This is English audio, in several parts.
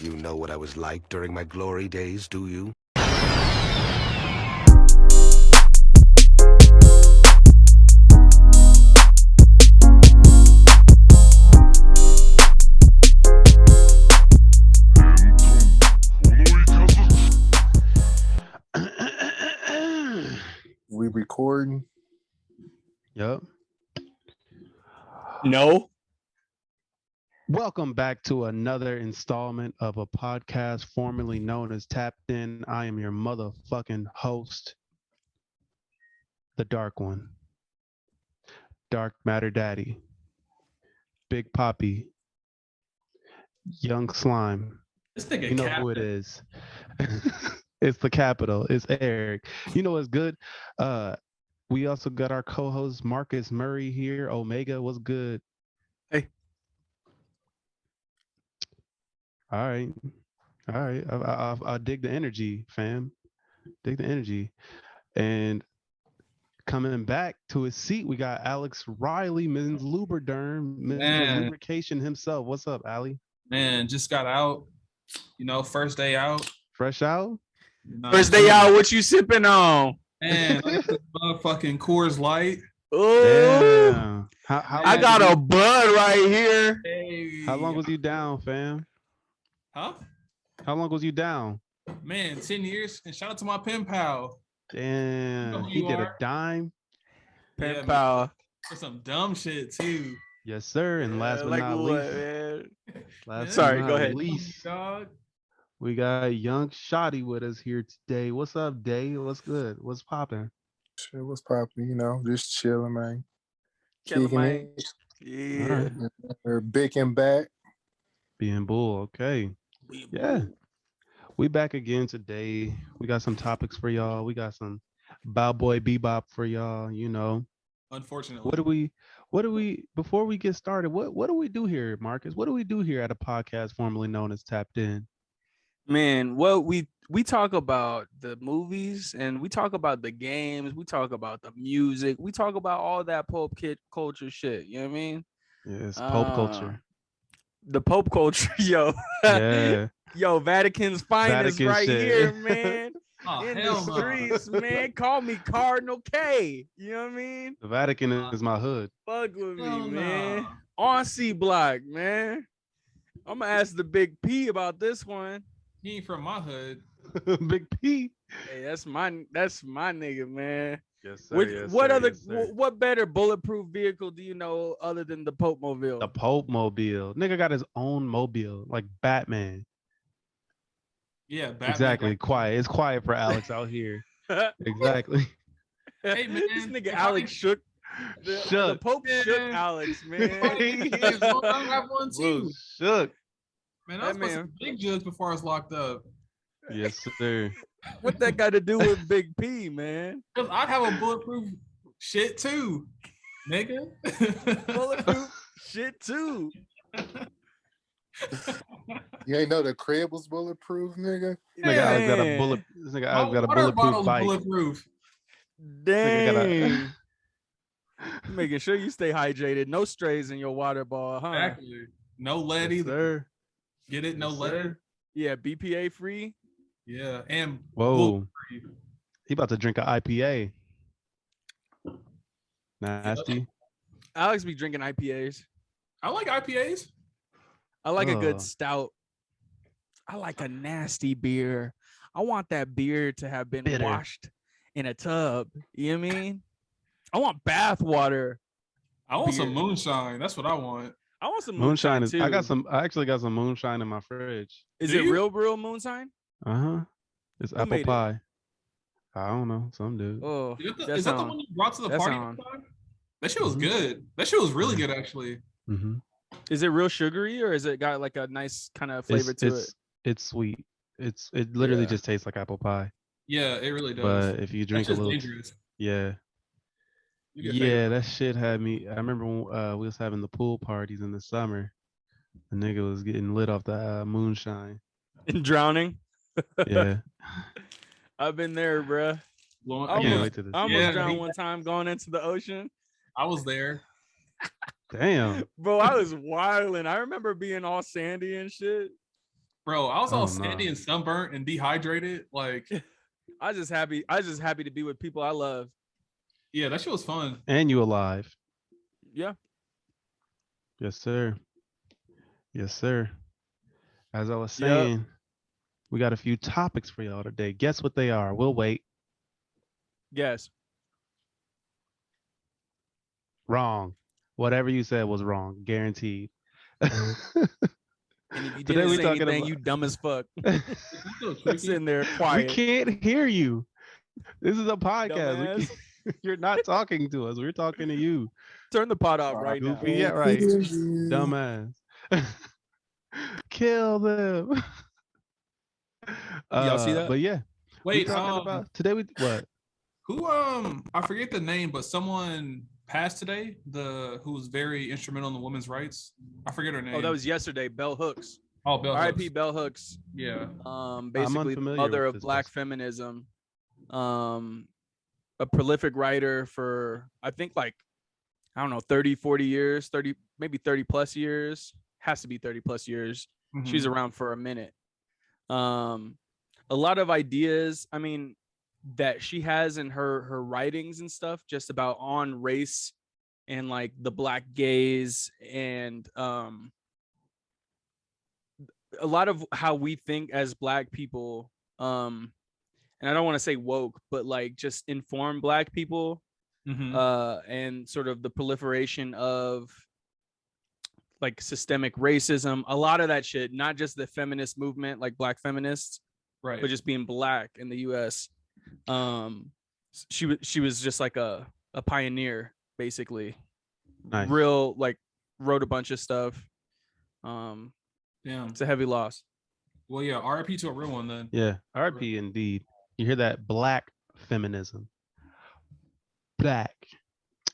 You know what I was like during my glory days, do you? We recording? Yep. No. Welcome back to another installment of a podcast formerly known as Tapped In. I am your motherfucking host, the Dark One, Dark Matter Daddy, Big Poppy, Young Slime. This nigga You know who it is. It's the capital. It's Eric. You know what's good? We also got our co-host Marcus Murray here. Omega, what's good? Hey. All right. I dig the energy, fam. Dig the energy. And coming back to his seat, we got Alex Riley, Ms. Lubriderm, Mr. Lubrication himself. What's up, Ali? Man, just got out. First day out. Fresh out? First day out, what you sipping on? Man, motherfucking Coors Light. Oh, I got a bud right here. Hey. How long was you down, fam? Huh? How long was you down? Man, 10 years. And shout out to my pen pal. Damn, he did a dime. Pen pal. For some dumb shit, too. Yes, sir. And last but not least, Sorry, go ahead. Dog. We got Young Shotty with us here today. What's up, Day? What's good? What's popping? Shit, what's popping? Just chilling, man. Chilling, man. Yeah. We're big and back. Being bull, okay. Yeah. We back again today. We got some topics for y'all. We got some Cowboy Bebop for y'all, Unfortunately. What do we before we get started, what do we do here, Marcus? What do we do here at a podcast formerly known as Tapped In? Man, well, we talk about the movies and we talk about the games, we talk about the music, we talk about all that Pope kid culture shit. You know what I mean? Yes, Pope culture. The Pope culture, yo. Yeah. Yo, Vatican's finest Vatican right shit. here, man. In the hell no. streets, man. Call me Cardinal K. You know what I mean? The Vatican is my hood. Fuck with me, Hell man. no. On C Block, man. I'm gonna ask the Big P about this one. He ain't from my hood. Big P. Hey, that's my nigga, man. Yes, sir. What better bulletproof vehicle do you know other than the Pope Mobile? The Pope Mobile. Nigga got his own mobile, like Batman. Yeah, Batman. Exactly. Quiet. It's quiet for Alex out here. Exactly. Hey, man. This nigga Alex shook. The Pope shook Alex, man. I have one too. Shook. Man, I was supposed to big jugs before I was locked up. Yes, sir. What that got to do with Big P, man? Because I have a bulletproof shit too, nigga. Bulletproof shit too. You ain't know the crib was bulletproof, nigga? Nigga Alex got a bullet. This nigga Alex got a bulletproof bike. Bulletproof. Dang. Making sure you stay hydrated. No strays in your water ball, huh? Exactly. No lead Yes, either. sir. Get it? No Yes, lead. sir. Yeah, BPA free. Yeah, and Whoa. He about to drink an IPA. Nasty. Alex be drinking IPAs. I like IPAs. I like a good stout. I like a nasty beer. I want that beer to have been Bitter. washed in a tub. You know what I mean? I want bath water. I want Beer. some moonshine. That's what I want. I want some Moonshine moonshine is. too. I actually got some moonshine in my fridge. Is Do it you? real moonshine? It's Who apple made it? pie. I don't know. Some dude. Oh, Is that the one you brought to the that's party? on. That shit was Mhm. good. That shit was really good, actually. Mm-hmm. Is it real sugary or is it got like a nice kind of flavor to it? It's sweet. It literally Yeah. just tastes like apple pie. Yeah, it really does. But if you drink That's a just little, dangerous. yeah, You get yeah, favored. that shit had me. I remember when we was having the pool parties in the summer. The nigga was getting lit off the moonshine. And drowning. Yeah, I've been there, bruh. Blowing- I can't yeah, wait to this. I almost Yeah, drowned he- one time going into the ocean. I was there. Damn. Bro, I was wilding. I remember being all sandy and shit. Bro, I was all Oh, sandy no. and sunburnt and dehydrated. Like, I just happy to be with people I love. yeah, that shit was fun. And you alive. Yeah. Yes, sir. Yes, sir. As I was Yep. saying, we got a few topics for y'all today. Guess what they are? We'll wait. Yes. Wrong. Whatever you said was wrong. Guaranteed. And if you Today didn't we say talking anything, about- you dumb as fuck. It's so tricky. Sitting there We quiet. can't hear you. This is a podcast. We Dumbass. can't- You're not talking to us. We're talking to you. Turn the pot off right now. Goofy. Yeah, right. Dumbass. Kill them. Y'all see that? But yeah. we Wait, talking about today we what? who I forget the name, but someone passed today. Who was very instrumental in the women's rights. I forget her name. Oh, that was yesterday. Bell Hooks. oh Bell R.I.P. Hooks. Bell Hooks. Yeah. Basically the unfamiliar mother with of this black person. feminism. A prolific writer for I think like I don't know 30, 40 years, 30 maybe 30 plus years. Has to be 30 plus years. She's Mhm. around for a minute. A lot of ideas, I mean, that she has in her writings and stuff just about on race and like the black gaze and a lot of how we think as black people, and I don't want to say woke, but like just informed black people, Mhm. and sort of the proliferation of like systemic racism, a lot of that shit, not just the feminist movement, like black feminists, Right. but just being black in the US. She was just like a pioneer, basically. Nice. Real like wrote a bunch of stuff. Damn. It's a heavy loss. Well, yeah. RIP to a real one then. Yeah. RP indeed. You hear that? Black feminism. Black.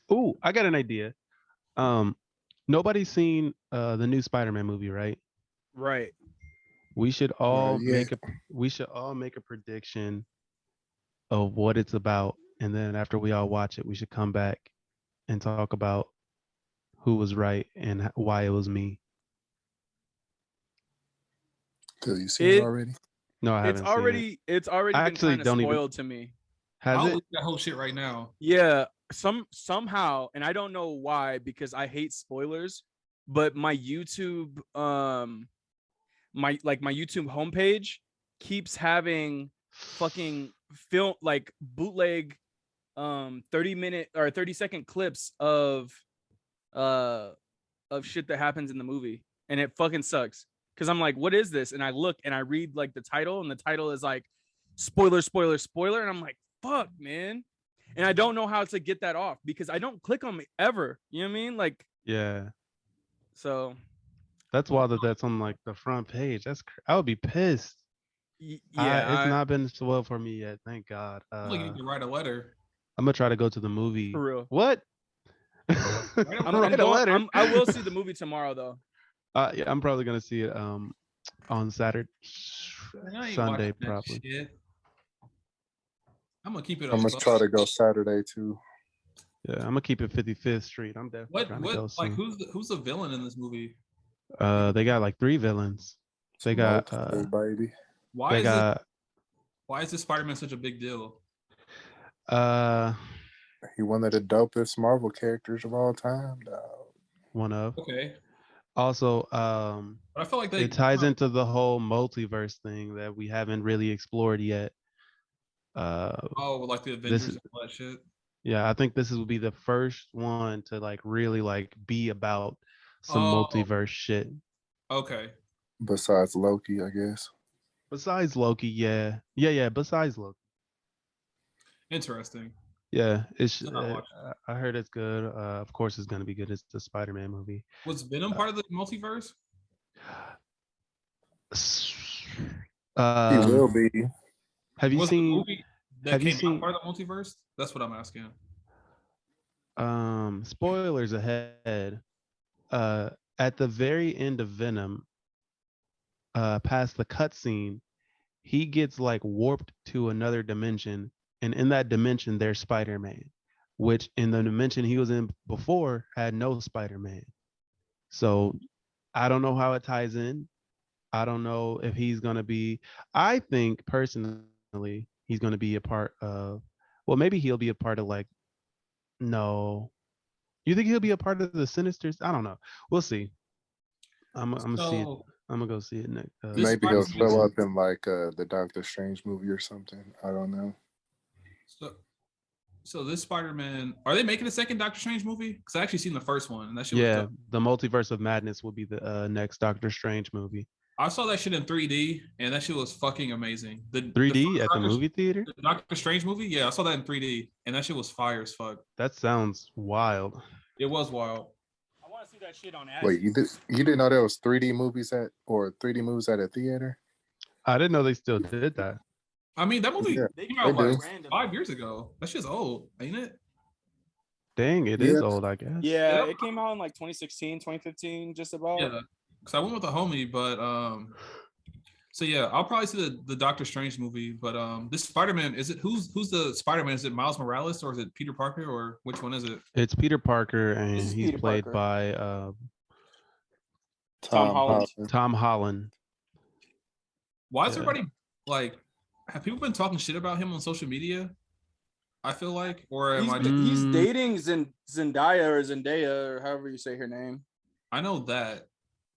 Oh, I got an idea. Nobody's seen the new Spider-Man movie, right? Right. We should all yeah. make a prediction of what it's about, and then after we all watch it, we should come back and talk about who was right and why it was me. Cause you seen it It- already. No, I haven't seen it. It's already I been actually kind of don't even- spoiled to me. Has I'll it? look that whole shit right now. Yeah, somehow, and I don't know why because I hate spoilers, but my YouTube my YouTube homepage keeps having fucking film like bootleg 30-minute or 30-second clips of shit that happens in the movie, and it fucking sucks because I'm like, what is this? And I look and I read like the title, and the title is like spoiler, spoiler, spoiler, and I'm like, fuck, man. And I don't know how to get that off because I don't click on it ever. You know what I mean? Like, Yeah. so That's wild that's on like the front page. I would be pissed. yeah, It's not been so well for me yet. Thank God. I feel like you need to write a letter. I'm gonna try to go to the movie. for real. What? I'm Write a going- letter. I will see the movie tomorrow though. Yeah, I'm probably gonna see it on Saturday, Man, I ain't Sunday watching that probably. shit. I'm gonna keep it. I'm gonna try to go Saturday too. Yeah, I'm gonna keep it 55th Street. I'm definitely trying to go Like soon. who's the villain in this movie? They got like 3 villains. They got Multiple, baby. Why they is got why is this Spider-Man such a big deal? He one of the dopest Marvel characters of all time, dog. one of. Okay, Also, but I feel like it ties into the whole multiverse thing that we haven't really explored yet. like the Avengers and all that shit. Yeah, I think this will be the first one to like really like be about some Oh. multiverse shit. Okay, Besides Loki, I guess. Besides Loki, yeah. Besides Loki, interesting. yeah. It's. I'll not watch I heard it's good. Of course, it's gonna be good. It's the Spider-Man movie. Was Venom part of the multiverse? He will be. Have you Was the seen? movie that have you came out seen- part of the multiverse? That's what I'm asking. Spoilers ahead. At the very end of Venom, past the cutscene, he gets like warped to another dimension, and in that dimension there's Spider-Man, which in the dimension he was in before had no Spider-Man. So I don't know how it ties in, I don't know if he's gonna be. I think personally, he's gonna be a part of. Well, maybe he'll be a part of like. No, you think he'll be a part of the Sinisters? I don't know. We'll see. I'm gonna see it. So I'm gonna go see it next. This Maybe he'll Spider-Man- show up in like the Doctor Strange movie or something. I don't know. so, so this Spider-Man, are they making a second Doctor Strange movie? Because I actually seen the first one, and that shit was Yeah, dope. the Multiverse of Madness will be the next Doctor Strange movie. I saw that shit in 3D, and that shit was fucking amazing. The 3D first at the movie theater. the Doctor Strange movie, yeah, I saw that in 3D, and that shit was fire as fuck. That sounds wild. It was wild. I want to see that shit on Wait, you didn't know there was 3D movies at or 3D movies at a theater? I didn't know they still did that. I mean, that movie Yeah, came out they like do. 5 years ago. That shit's old, ain't it? Dang, it is Yeah. old, I guess. Yeah, Yep. it came out in like 2016, 2015, just about. Yeah, because I went with a homie, but so yeah, I'll probably see the Doctor Strange movie. But this Spider-Man, is it who's the Spider-Man? Is it Miles Morales or is it Peter Parker or which one is it? It's Peter Parker, and This is he's Peter played Parker. by Tom Holland. Tom Holland. Why is Yeah. everybody like? Have people been talking shit about him on social media? I feel like, or am I? He's Mm. dating Zendaya or however you say her name. I know that,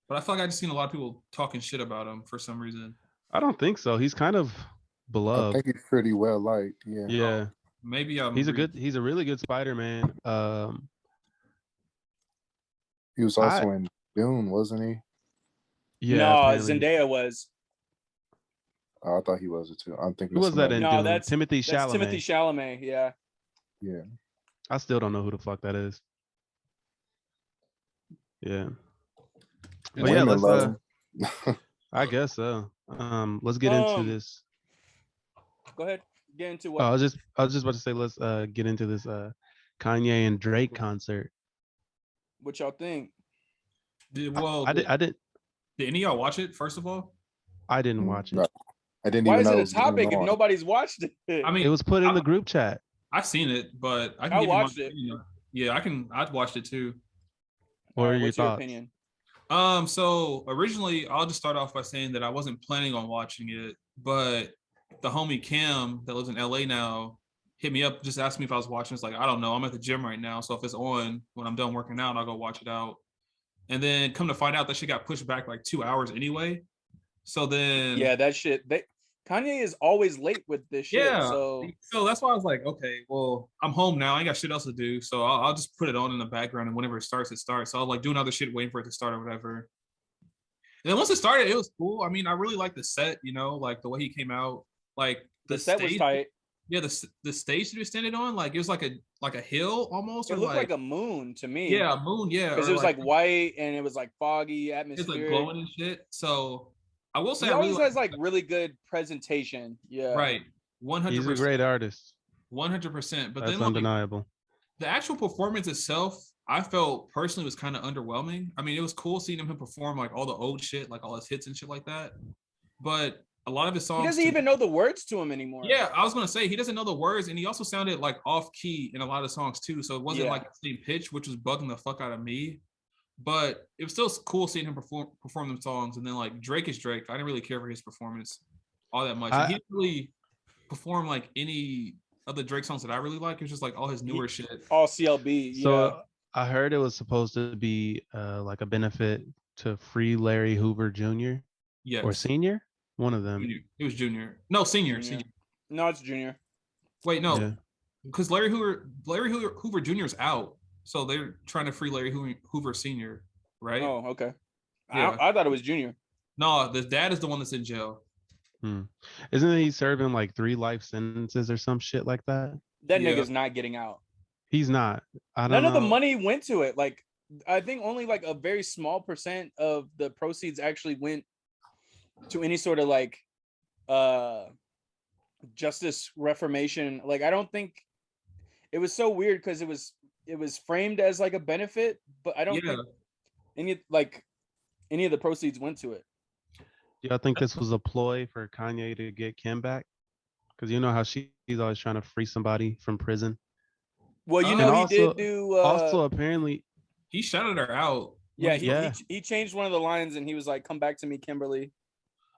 but I feel like I just seen a lot of people talking shit about him for some reason. I don't think so. He's kind of I beloved. think he's pretty well liked. Yeah. Yeah, Maybe I'm. he's a really good Spider-Man. He was also in Dune, wasn't he? Yeah, no, apparently. Zendaya was. Oh, I thought he was it too. I'm thinking. Who was that in No, Dune? that's- Timothy That's Chalamet. Timothy Chalamet. Yeah. Yeah. I still don't know who the fuck that is. Yeah. But yeah, Women let's love him. I guess so. Let's get into this. Go ahead. Get into Oh, what? I was just about to say let's get into this Kanye and Drake concert. What y'all think? Well, I did did any of y'all watch it? First of all, I didn't watch it. No, I didn't Why even is know it a was going topic if on. nobody's watched it? I mean, It was put in the group chat. I've seen it, but I can I give you my watched it. opinion. Yeah, I'd watched it too. What are your What's your thoughts? opinion? So originally, I'll just start off by saying that I wasn't planning on watching it, but the homie Cam that lives in LA now hit me up, just asked me if I was watching. It's like, I don't know, I'm at the gym right now, so if it's on when I'm done working out, I'll go watch it out. And then come to find out that shit got pushed back like 2 hours anyway. So then Yeah, that shit. Kanye is always late with this shit. yeah. So So that's why I was like, okay, well, I'm home now. I ain't got shit else to do. So I'll just put it on in the background, and whenever it starts, it starts. So I'll like do another shit waiting for it to start or whatever. And then once it started, it was cool. I mean, I really liked the set, like the way he came out. Like the set was tight. Yeah, the stage that he was standing on, like it was like a hill almost. It or looked like a moon to me. yeah, a moon, yeah. Because or it was like white and it was like foggy it's atmosphere. like glowing and shit. So I will say He I really always has like really good presentation. Yeah. right. 100%. He's a great artist. 100%. But That's then like, undeniable. the actual performance itself, I felt personally was kind of underwhelming. I mean, it was cool seeing him perform like all the old shit, like all his hits and shit like that. But a lot of his songs, He doesn't even know the words to him anymore. yeah, I was gonna say he doesn't know the words, and he also sounded like off key in a lot of songs too. So it wasn't Yeah. like the same pitch, which was bugging the fuck out of me. But it was still cool seeing him perform them songs. And then like Drake is Drake. I didn't really care for his performance all that much. And he didn't really perform like any of the Drake songs that I really like. It was just like all his newer shit. All CLB. Yeah. So I heard it was supposed to be like a benefit to free Larry Hoover Jr. Yes. or Senior, one of them. Junior. It was Junior. No, senior. Junior. Senior. No, it's Junior. Wait, no, Yeah. because Larry Hoover Jr. is out, so they're trying to free Larry Hoover Senior, right? Oh, okay. Yeah. I thought it was Junior. No, the dad is the one that's in jail. Isn't he serving like 3 life sentences or some shit like that? That Yeah. nigga's not getting out. He's not. I don't None know. of the money went to it. Like, I think only like a very small percent of the proceeds actually went to any sort of like justice reformation. Like, I don't think it was so weird because it was framed as like a benefit, but I don't Yeah. think any of the proceeds went to it. Do y'all think this was a ploy for Kanye to get Kim back? Because you know how she's always trying to free somebody from prison. Well, you And know, also- he did do Also, apparently, He shouted her out. yeah, Yeah. he changed one of the lines and he was like, "Come back to me, Kimberly."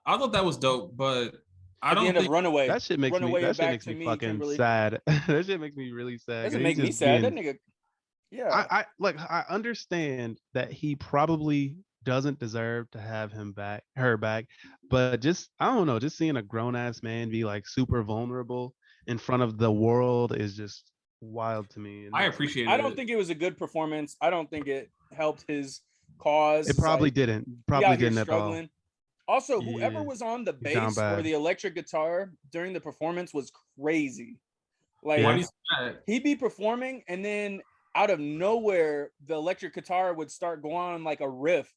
I thought that was dope, but I At the don't end of think Runaway. That shit makes me. Runaway That shit back makes to me me, fucking Kimberly. sad. That shit makes me really sad. 'cause Doesn't he's make me just sad. being- That nigga. Yeah. I understand that he probably doesn't deserve to have her back, but just I don't know, just seeing a grown ass man be like super vulnerable in front of the world is just wild to me. And I that's- appreciate I it. don't think it was a good performance. I don't think it helped his cause. It probably Like, didn't. he Probably out here didn't at all. struggling. Also, Yeah, whoever was on the he's down bass or bad. the electric guitar during the performance was crazy. Like Yeah. Why do you say that? he'd be performing and then out of nowhere the electric guitar would start going on like a riff,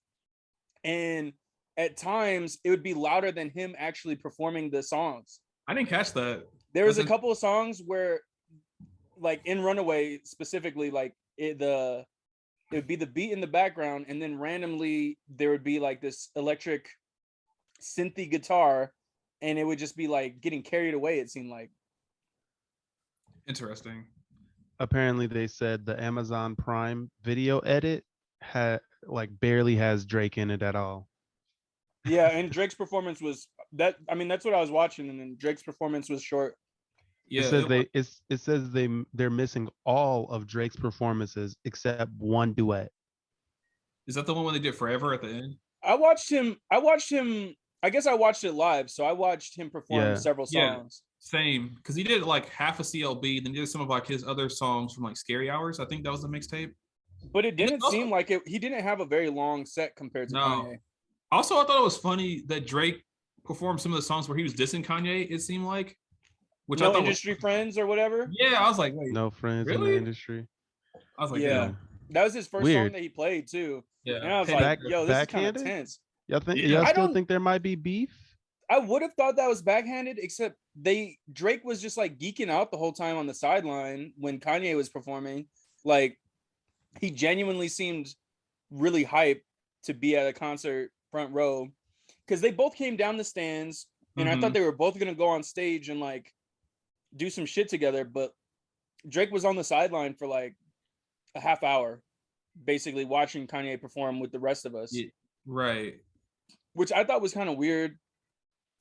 and at times it would be louder than him actually performing the songs. I didn't catch that. There was a Doesn't- couple of songs where, like in Runaway specifically, like it would be the beat in the background, and then randomly there would be like this electric synthy guitar, and it would just be like getting carried away. It seemed like. Interesting. Apparently, they said the Amazon Prime video edit had like barely has Drake in it at all. Yeah, and Drake's performance was that. I mean, that's what I was watching, and then Drake's performance was short. Yeah, It says they're missing all of Drake's performances except one duet. is that the one when they did Forever at the end? I watched him. I guess I watched it live, so I watched him perform Yeah. several Yeah. songs. Same, because he did like half a CLB, then he did some of like his other songs from like Scary Hours. I think that was the mixtape. But it didn't also- seem like it. He didn't have a very long set compared to No. Kanye. Also, I thought it was funny that Drake performed some of the songs where he was dissing Kanye. It seemed like, which I No thought industry was, friends or whatever. yeah, I was like, wait, No friends in Really? the industry. I was like, Yeah. damn. That was his first song Weird. that he played too. Yeah, And I was Hey, like, back- yo, this is kind of backhanded? tense. Y'all think? Yeah. Y'all I still don't- think there might be beef? I would have thought that was backhanded, except Drake was just like geeking out the whole time on the sideline when Kanye was performing. Like he genuinely seemed really hyped to be at a concert front row, because they both came down the stands, and I thought they were both gonna go on stage and like do some shit together, but Drake was on the sideline for like a half hour, basically watching Kanye perform with the rest of us, Yeah, right. which I thought was kind of weird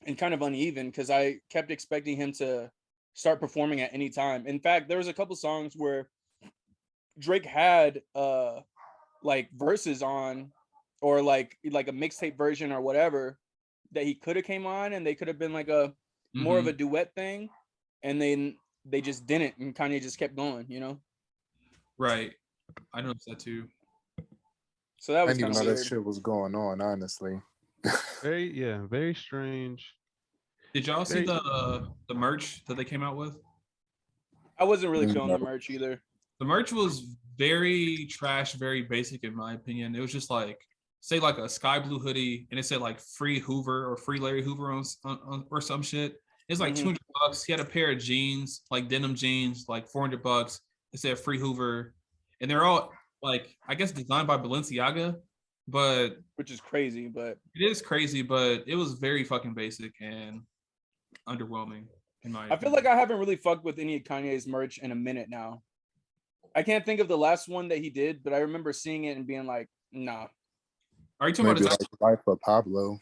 and kind of uneven, because I kept expecting him to start performing at any time. In fact, there was a couple songs where Drake had like verses on, or like a mixtape version or whatever, that he could have came on and they could have been like a more of a duet thing, and then they just didn't, and Kanye just kept going, you know. Right. I noticed that too. So that I was didn't kind even of know weird. that shit was going on, honestly. Very strange. Did y'all see Very- the merch that they came out with? I wasn't really Mm, feeling no. the merch either. The merch was very trash, very basic in my opinion. It was just like, say like a sky blue hoodie, and it said like free Hoover or free Larry Hoover on or some shit. It's like Mhm. $200. He had a pair of jeans, like denim jeans, like $400. It said free Hoover, and they're all like, I guess designed by Balenciaga, but Which is crazy, but it is crazy. But it was very fucking basic and underwhelming in my I feel like I haven't really fucked with any of Kanye's merch in a minute now. I can't think of the last one that he did, but I remember seeing it and being like, nah. Are you talking Maybe about like Life of Pablo.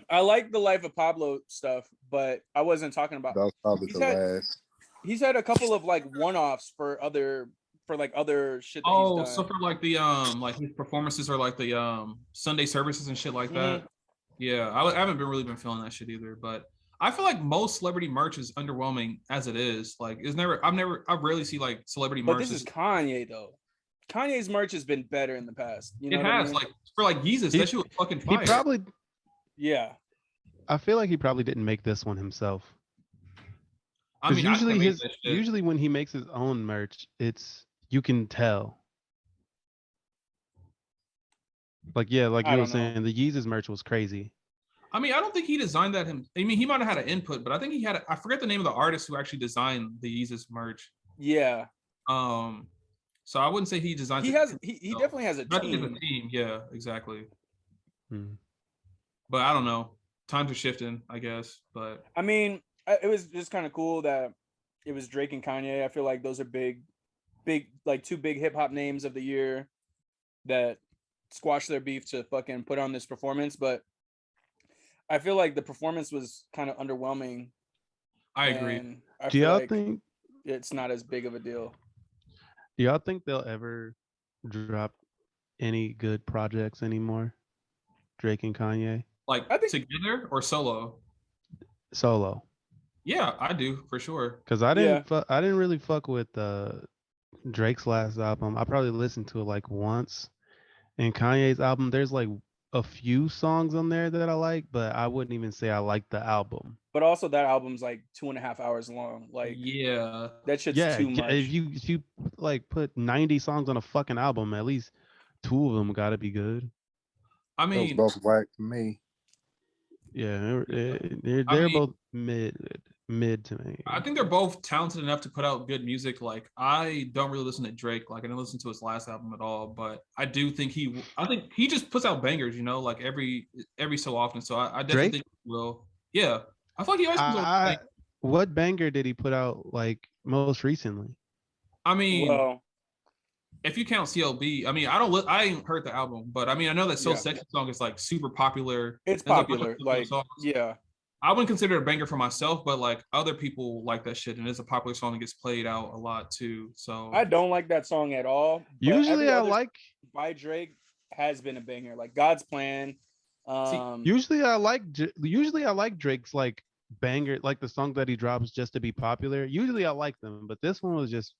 I like the Life of Pablo stuff, but I wasn't talking about. That was probably He's the had- last. He's had a couple of like one-offs for other shit that Oh, he's done. so for like the like his performances or like the Sunday services and shit like that. Yeah, I haven't really been feeling that shit either. But I feel like most celebrity merch is underwhelming as it is. Like, I rarely see like celebrity But merch. this is Kanye though. Kanye's merch has been better in the past. You know It what I has mean? like for like Yeezus, He- that shit was fucking He fire. probably. Yeah. I feel like he probably didn't make this one himself. I Because mean, usually when he makes his own merch, you can tell. Like I you were don't know. saying, the Yeezus merch was crazy. I mean, I don't think he designed that him. I mean, he might have had an input, but I think he had. I forget the name of the artist who actually designed the Yeezus merch. Yeah. So I wouldn't say he designed. He it has he himself. definitely has a But I think it's team. a team. Yeah, exactly. Hmm. But I don't know. Times are shifting, I guess. But I mean, it was just kind of cool that it was Drake and Kanye. I feel like those are big, like two big hip hop names of the year that squash their beef to fucking put on this performance. But I feel like the performance was kind of underwhelming. I agree. And I Do feel y'all like think? it's not as big of a deal. Do y'all think they'll ever drop any good projects anymore? Drake and Kanye Like I think- together or solo? solo. Yeah, I do for sure. Cause I Yeah. didn't really fuck with Drake's last album. I probably listened to it like once. And Kanye's album, there's like a few songs on there that I like, but I wouldn't even say I like the album. But also that album's like 2.5 hours long. Like Yeah, that shit's Yeah, too much. if you like put 90 songs on a fucking album, at least 2 of them gotta be good. I Those mean, both whack to me. Yeah, they're I mean- both mid to me. I think they're both talented enough to put out good music. Like I don't really listen to Drake. Like I didn't listen to his last album at all. But I do think I think he just puts out bangers. You know, like every so often. So I definitely Drake? think he will. Yeah, I feel like he always puts out. What banger did he put out like most recently? I mean, Well, if you count CLB, I mean, I ain't heard the album, but I mean, I know that So Yeah. Sexy song is like super popular. it's There's a bunch of popular. popular Like, songs. yeah. I wouldn't consider it a banger for myself, but like other people like that shit, and it's a popular song that gets played out a lot too. So I don't like that song at all. but Usually every I other like by Drake has been a banger. Like God's Plan. usually I like Drake's like banger, like the song that he drops just to be popular. Usually I like them, but this one was just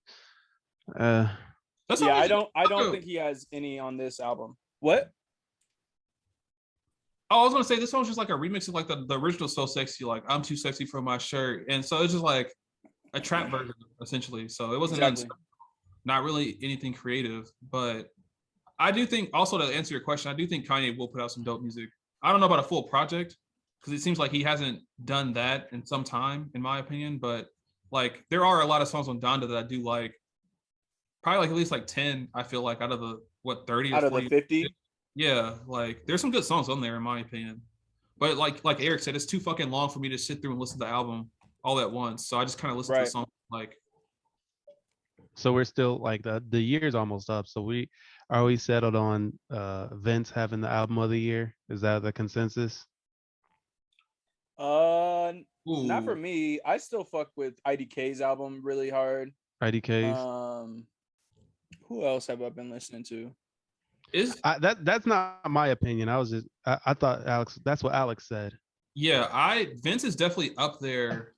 that's yeah, always- I don't think he has any on this album. What? Oh, I was gonna say this song's just like a remix of like the original So Sexy, like I'm too sexy for my shirt, and so it's just like a trap version essentially. So it wasn't Exactly. not really anything creative, but I do think also to answer your question, I do think Kanye will put out some dope music. I don't know about a full project because it seems like he hasn't done that in some time, in my opinion. But like there are a lot of songs on Donda that I do like. Probably like at least like 10, I feel like out of the 30 Out or of 40. the 50? Yeah, like there's some good songs on there in my opinion. But like Eric said, it's too fucking long for me to sit through and listen to the album all at once. So I just kind of listen to the Right. song like so we're still like the year's almost up. So we settled on Vince having the album of the year. Is that the consensus? Not for ooh. me. I still fuck with IDK's album really hard. IDK's. Who else have I been listening to? That's not my opinion. I thought Alex. That's what Alex said. Yeah, Vince is definitely up there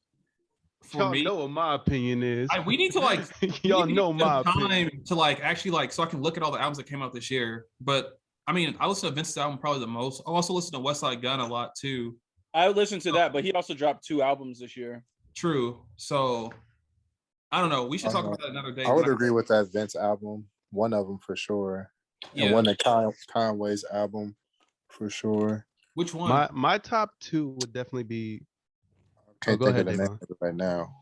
for Y'all me. know what my opinion is. We need to like Y'all we need to know get my some opinion. time to like actually like so I can look at all the albums that came out this year. But I mean, I listen to Vince's album probably the most. I also listen to West Side Gun a lot too. I listened to that, but he also dropped 2 albums this year. True. So I don't know. We should talk about that another day. I would agree with that Vince album. One of them for sure. Yeah. And one of Conway's album for sure. Which one? My top 2 would definitely be Can't go think ahead, of the name Davon. of it right now.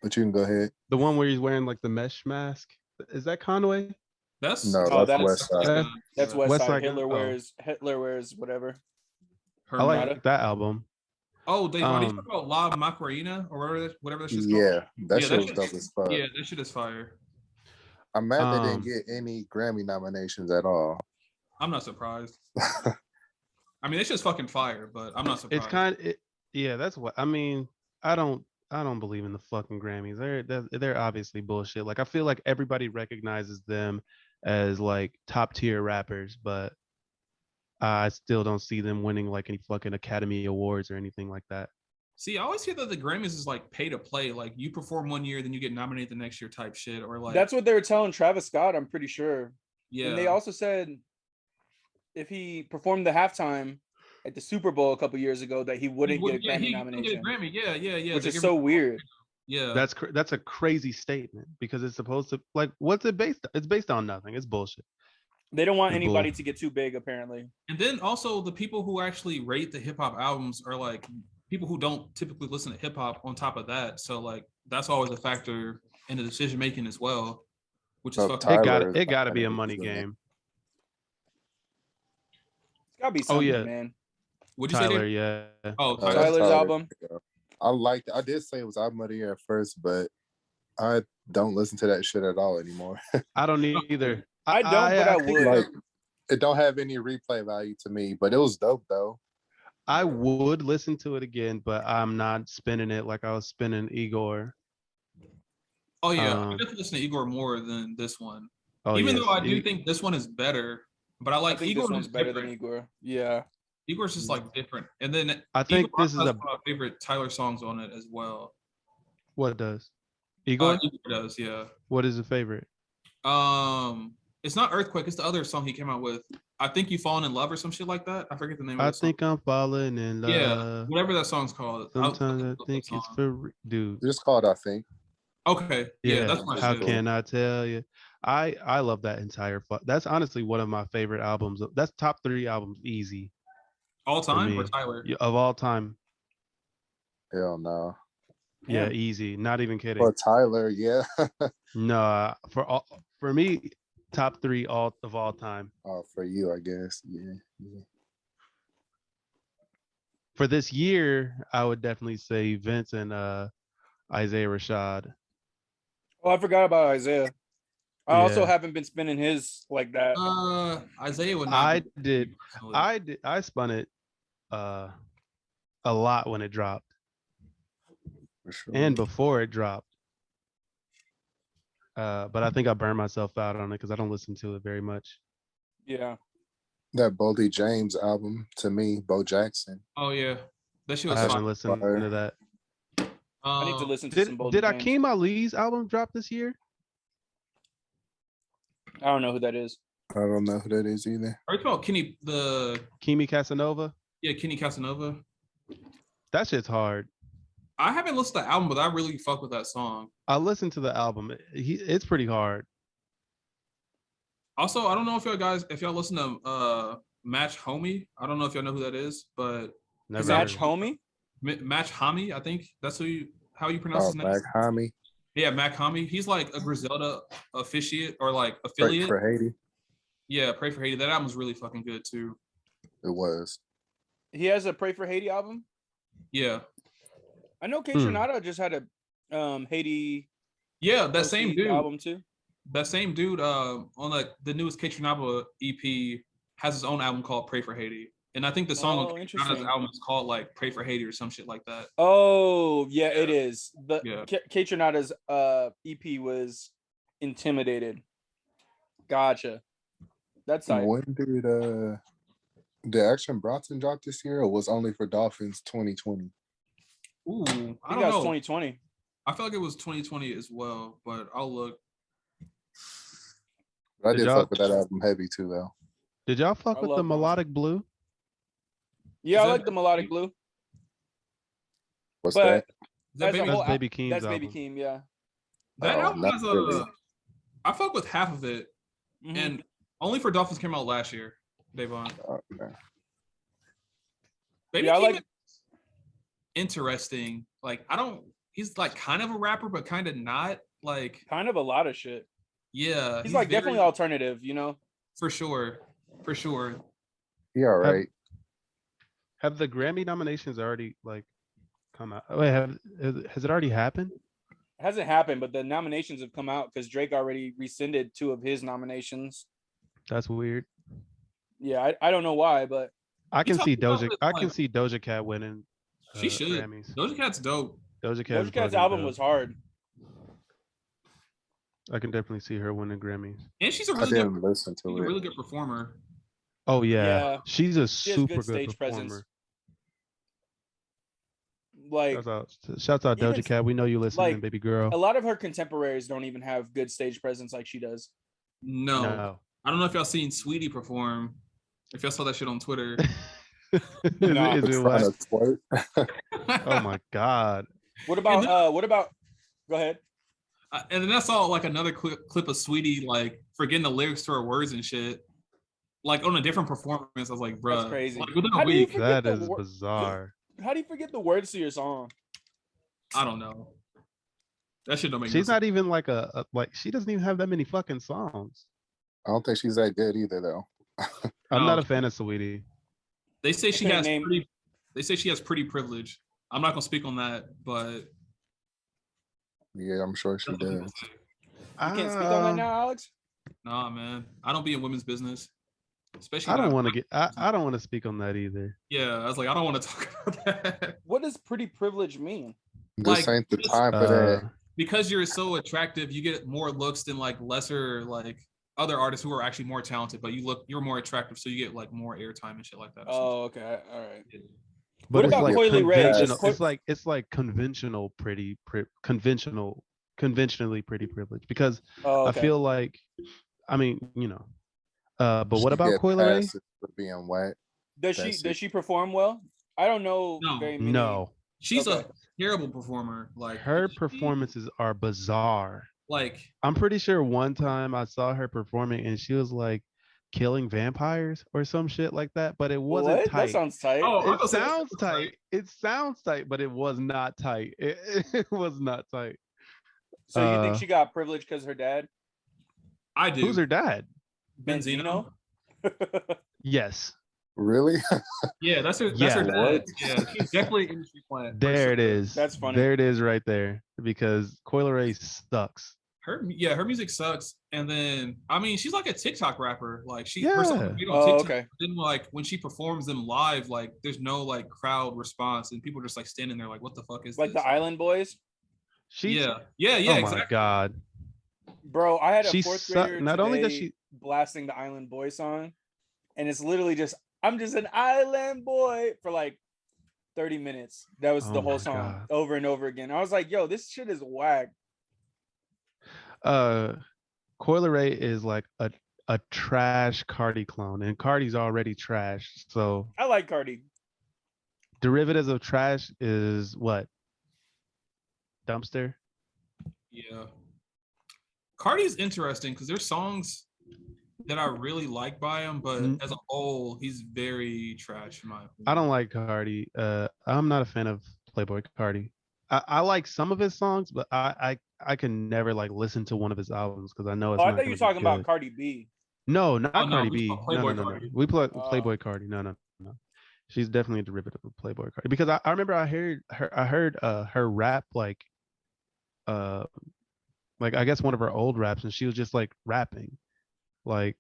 But you can go ahead. the one where he's wearing like the mesh mask. Is that Conway? That's No, Oh, that's West Side. That's Yeah. West West Side. Side Hitler Gun. wears whatever. I like Hermata. that album. Oh, Dave, are you Um, talking about La Macarena or whatever that shit's Yeah, called? that Yeah, shit that was dope as fuck. Yeah, that shit is fire. I'm mad they didn't Um, get any Grammy nominations at all. I'm not surprised. I mean, it's just fucking fire, but I'm not surprised. It's yeah, that's what I mean. I don't believe in the fucking Grammys. They're obviously bullshit. Like I feel like everybody recognizes them as like top tier rappers, but I still don't see them winning like any fucking Academy Awards or anything like that. See, I always hear that the Grammys is like pay to play. Like you perform one year, then you get nominated the next year type shit. Or like That's what they were telling Travis Scott, I'm pretty sure. yeah. And they also said if he performed the halftime at the Super Bowl a couple years ago, that he wouldn't get a Grammy he nomination. Get a Grammy. Yeah. Which They is give so him- weird. Yeah. That's a crazy statement because it's supposed to like what's it based? It's based on nothing. It's bullshit. They don't want It's anybody bull. to get too big, apparently. And then also the people who actually rate the hip hop albums are like people who don't typically listen to hip hop on top of that. So like that's always a factor in the decision making as well, which is Oh, fucking Tyler It got to be a is money in it. game. It's gotta be something, yeah. man. What'd you say? Tyler, Dave? yeah. Oh, that's Tyler's Tyler. album. I did say it was album of the year at first, but I don't listen to that shit at all anymore. I don't need either. I don't, but I think, would. Like, it don't have any replay value to me, but it was dope though. I would listen to it again, but I'm not spinning it like I was spinning Igor. Oh yeah, I Um, definitely listen to Igor more than this one. oh Even yes, though I do think this one is better, but I I like think Igor this one's just better than different. Igor. Yeah. Igor's just like different. And then I Igor think this is has a one of my favorite Tyler songs on it as well. what does Igor? Igor does, yeah. What is your favorite? It's not Earthquake, it's the other song he came out with. I think you fallen in love or some shit like that. I forget the name of I the song. think I'm falling in Yeah, love. whatever that song's called. Sometimes I love that think it's song. dude. Just called, I think. Okay, yeah, Yeah, that's my how shit. can I tell you? I love that entire. That's honestly one of my favorite albums. That's top 3 albums, easy All for time or me Tyler? of all time. Hell no. Yeah, Damn. easy. Not even kidding. For Tyler, yeah. No, for me, top 3 of all time. Oh, for you, I guess. Yeah. For this year, I would definitely say Vince and Isaiah Rashad. Oh, I forgot about Isaiah. I also Yeah. haven't been spinning his like that. Isaiah would not. I be did. me personally. I spun it uh a lot when it dropped For sure. and before it dropped. But I think I burned myself out on it because I don't listen to it very much. Yeah. That Boldy James album, to me, Bo Jackson. Oh yeah, that shit I was haven't fun. listened Fire. to that. I need to listen to Did some Boldy did James. Akeem Ali's album drop this year? I don't know who that is. I don't know who that is either. Are you talking about Kenny Kimi Casanova? Kenny Casanova? That shit's hard. I haven't listened to the album, but I really fuck with that song. I listened to the album. It's pretty hard. Also, I don't know if y'all listen to Match Homie. I don't know if y'all know who that is, but Never Match heard. Homie? Match Homie, I think that's how you pronounce Oh, his name. Mac Hammy. Yeah, Mac Homie. He's like a Griselda officiate or like Pray affiliate. for Haiti. Yeah, Pray for Haiti. That album's really fucking good too. It was. He has a Pray for Haiti album? Yeah. I know K Tronada just had a Haiti Yeah, that OC same dude. album too. That same dude on like the newest Ketronaba EP has his own album called Pray for Haiti. And I think the song on Ketronada's interesting. album is called like Pray for Haiti or some shit like that. Oh, yeah, it Yeah. is. The Yeah. K Tronada's EP was Intimidated. Gotcha. That's like When did Action Bronson drop this year, or was only for Dolphins 2020? Ooh, I I think don't that was know. 2020. I feel like it was 2020 as well, but I'll look. But I Did did y'all- fuck with that album heavy too, though. Did y'all fuck I with the love Bronson. Melodic Blue? Yeah, Is I that like the Melodic Blue. What's But that? Is that as a Baby? whole, That's Baby Keem's that's Baby album. Keem, yeah. That Oh, album not has really. I fuck with half of it, Mhm. and Only for Dolphins came out last year. Davon. Okay. Baby Yeah, I Keem like- is interesting. Like he's like kind of a rapper, but kind of not. Like Kind of a lot of shit. yeah, He's like definitely very- alternative, you know? for sure, for sure. Yeah, all right. Have the Grammy nominations already like come out? Wait, has it already happened? It hasn't happened, but the nominations have come out because Drake already rescinded 2 of his nominations. That's weird. Yeah, I don't know why, but I can see talking about Doja. this, I can like- see Doja Cat winning. She should. Grammys. Doja Cat's dope. Doja Cat. Doja Cat's album was hard. I can definitely see her winning Grammys. And she's a I really good, didn't listen she's to a it. really good performer. Oh yeah, Yeah. she's a She has super good good stage performer. presence. Like Shouts out even Doja Cat. We know you listening, like, baby girl. a lot of her contemporaries don't even have good stage presence like she does. No. No. I don't know if y'all seen Sweetie perform. If y'all saw that shit on Twitter. Nah. Is it Trying what? to twerk. Oh my god. What And about go ahead. And then I saw like another clip of Sweetie like forgetting the lyrics to her words and shit. Like on a different performance. I was like, bruh. That's crazy. Like, within How a do you week. forget That the is wor- bizarre. How do you forget the words to your song? I don't know. That shit don't make She's no not even like like she doesn't even have that many fucking songs. I don't think she's that good either, though. I'm No. not a fan of Sweetie. They say she couldn't has name- pretty. They say she has pretty privilege. I'm not gonna speak on that, but Yeah, I'm sure she that's what people does. say. You can't speak on that now, Alex? Nah, man, I don't be in women's business. Especially I don't not. want to get. I don't want to speak on that either. Yeah, I was like, I don't want to talk about that. What does pretty privilege mean? This Like, ain't the just- time for that. Because you're so attractive, you get more looks than like lesser like other artists who are actually more talented, but you're more attractive, so you get like more airtime and shit like that. Oh, okay, all right. But What it's about like Coily Ray? conventional. Does It's like conventional, conventionally pretty privilege. Because Oh, I okay. feel like, I mean, but what She about get Coily Ray? passes for being whack. Does she perform well? I don't know No. very many. No, She's Okay. a terrible performer. Like her she- performances are bizarre. like I'm pretty sure one time I saw her performing and she was like killing vampires or some shit like that, but it wasn't What? That tight. sounds tight. Oh, I It was saying sounds that's right. tight. It sounds tight, but it was not tight. It was not tight. So you think she got privilege because her dad, I do. Who's her dad? Benzino? Yes. Really? Yeah, that's her. That's Yeah. her dad. What? Yeah, she's definitely an industry plant. There it is. That's funny. There it is right there. Because Coily Ray sucks. Her music sucks. And then I mean, she's like a TikTok rapper. Like her Yeah. songs are big on Oh, TikTok. okay. Then like when she performs them live, like there's no like crowd response, and people are just like standing there like, what the fuck is Like this? the Island Boys, She's Yeah, oh exactly. my god. bro. I had a She fourth suck- grader not only does today she- blasting the Island Boy song, and it's literally just I'm just an island boy for like 30 minutes. That was Oh the whole my song God. over and over again. I was like, yo, this shit is whack. Coily Ray is like a trash Cardi clone, and Cardi's already trash. So I like Cardi. derivatives of trash is what? Dumpster? Yeah. Cardi's interesting because there's songs that I really like by him, but Mm. as a whole, he's very trash in my opinion. I don't like Cardi. I'm not a fan of Playboy Cardi. I like some of his songs, but I can never like listen to one of his albums because I know it's Oh, I not thought you gonna were be talking about good. Cardi B. No, not Oh, no, Cardi we B. talk No, Playboy no. Cardi. We play Oh. Playboy Cardi. No. She's definitely a derivative of Playboy Cardi because I remember I heard her rap like I guess one of her old raps and she was just like rapping like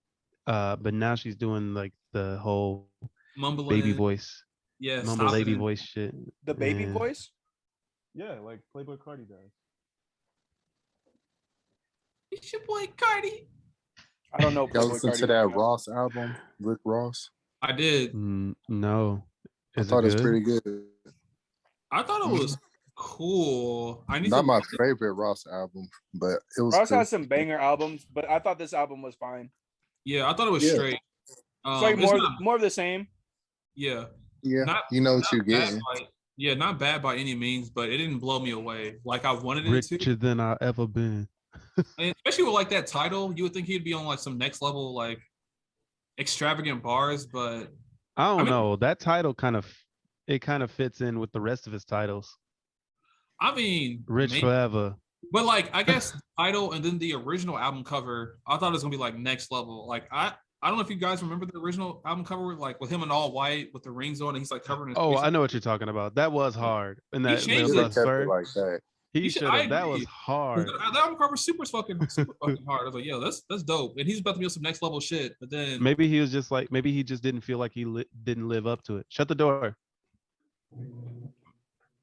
but now she's doing like the whole Mumbling. baby voice, Yeah, mumble stop baby it. voice shit. The baby and- voice. Yeah, like Playboy Cardi does. It's your boy Cardi. I don't know. Y'all Playboy listen Cardi to that like Ross album, Rick Ross? I did. No. I Is thought it it was good? pretty good. I thought it was cool. I need Not to my favorite Ross album, but it was Ross cool. has some banger albums, but I thought this album was fine. Yeah, I thought it was Yeah. straight. It's like It's more not- more of the same. yeah. Yeah, Not- you know what not you're bad getting. by- not bad by any means, but it didn't blow me away like I wanted it to. Richer than I ever been. And especially with like that title, you would think he'd be on like some next level like extravagant bars, but I don't mean- know. That title kind of fits in with the rest of his titles. I mean, Rich maybe- Forever. But like, I guess the title and then the original album cover, I thought it was gonna be like next level. Like, I don't know if you guys remember the original album cover, like with him in all white with the rings on, and he's like covering his. Oh, face. I know what you're talking about. That was hard. And that changed Should the have kept spur, it like that. he You should- should I have. That was agree. hard. That album cover was super fucking hard. I was like, yo, that's dope. And he's about to be on some next level shit. But then Maybe he was just like, maybe he just didn't feel like he didn't live up to it. Shut the door.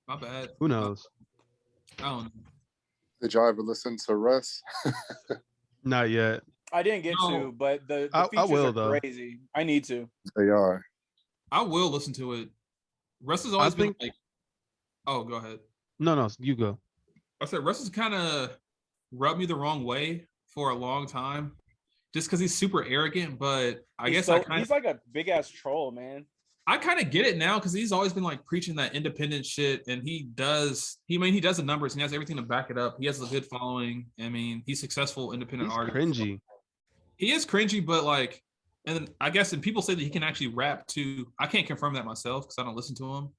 my bad. Who knows? I don't know. Did y'all ever listen to Russ? Not yet. I didn't get No. to, but the I features will, are though. crazy. I need to. They are. I will listen to it. Russ has always been think- like, oh, go ahead. No, you go. I said Russ has kind of rubbed me the wrong way for a long time, just because he's super arrogant. But I guess He's like a big ass troll, man. I kind of get it now because he's always been like preaching that independent shit, and he does the numbers and he has everything to back it up. He has a good following. I mean, he's successful independent He's artist. cringy. He is cringy, but like, and then I guess and people say that he can actually rap too. I can't confirm that myself because I don't listen to him,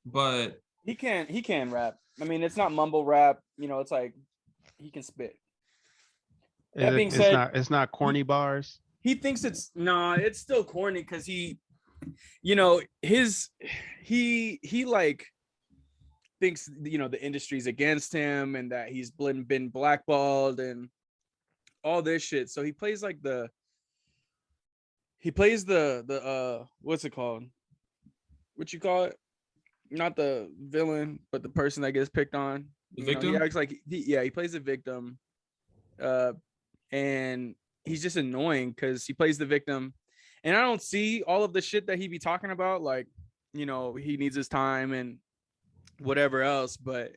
but He can rap. I mean, it's not mumble rap. You know, it's like he can spit. That being said- it's not corny bars. He thinks it's it's still corny because he, you know, he like thinks, you know, the industry's against him and that he's been blackballed and all this shit. So he plays like He plays the what's it called? What you call it? Not the villain, but the person that gets picked on. The You know, he victim? acts like he plays the victim. And he's just annoying because he plays the victim. And I don't see all of the shit that he be talking about, like, you know, he needs his time and whatever else, but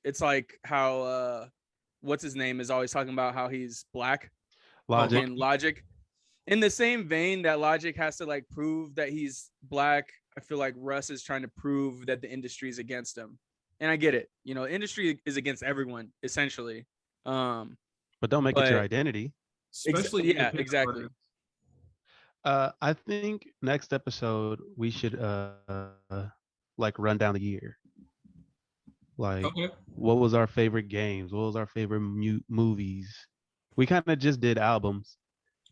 it's like how what's his name is always talking about how he's black. Logic. Fucking Logic. In the same vein that Logic has to like prove that he's black, I feel like Russ is trying to prove that the industry is against him. And I get it. You know, industry is against everyone, essentially. But don't make it your but- identity. Especially yeah, exactly. I think next episode we should like run down the year. Like Okay. what was our favorite games? What was our favorite movies? We kind of just did albums,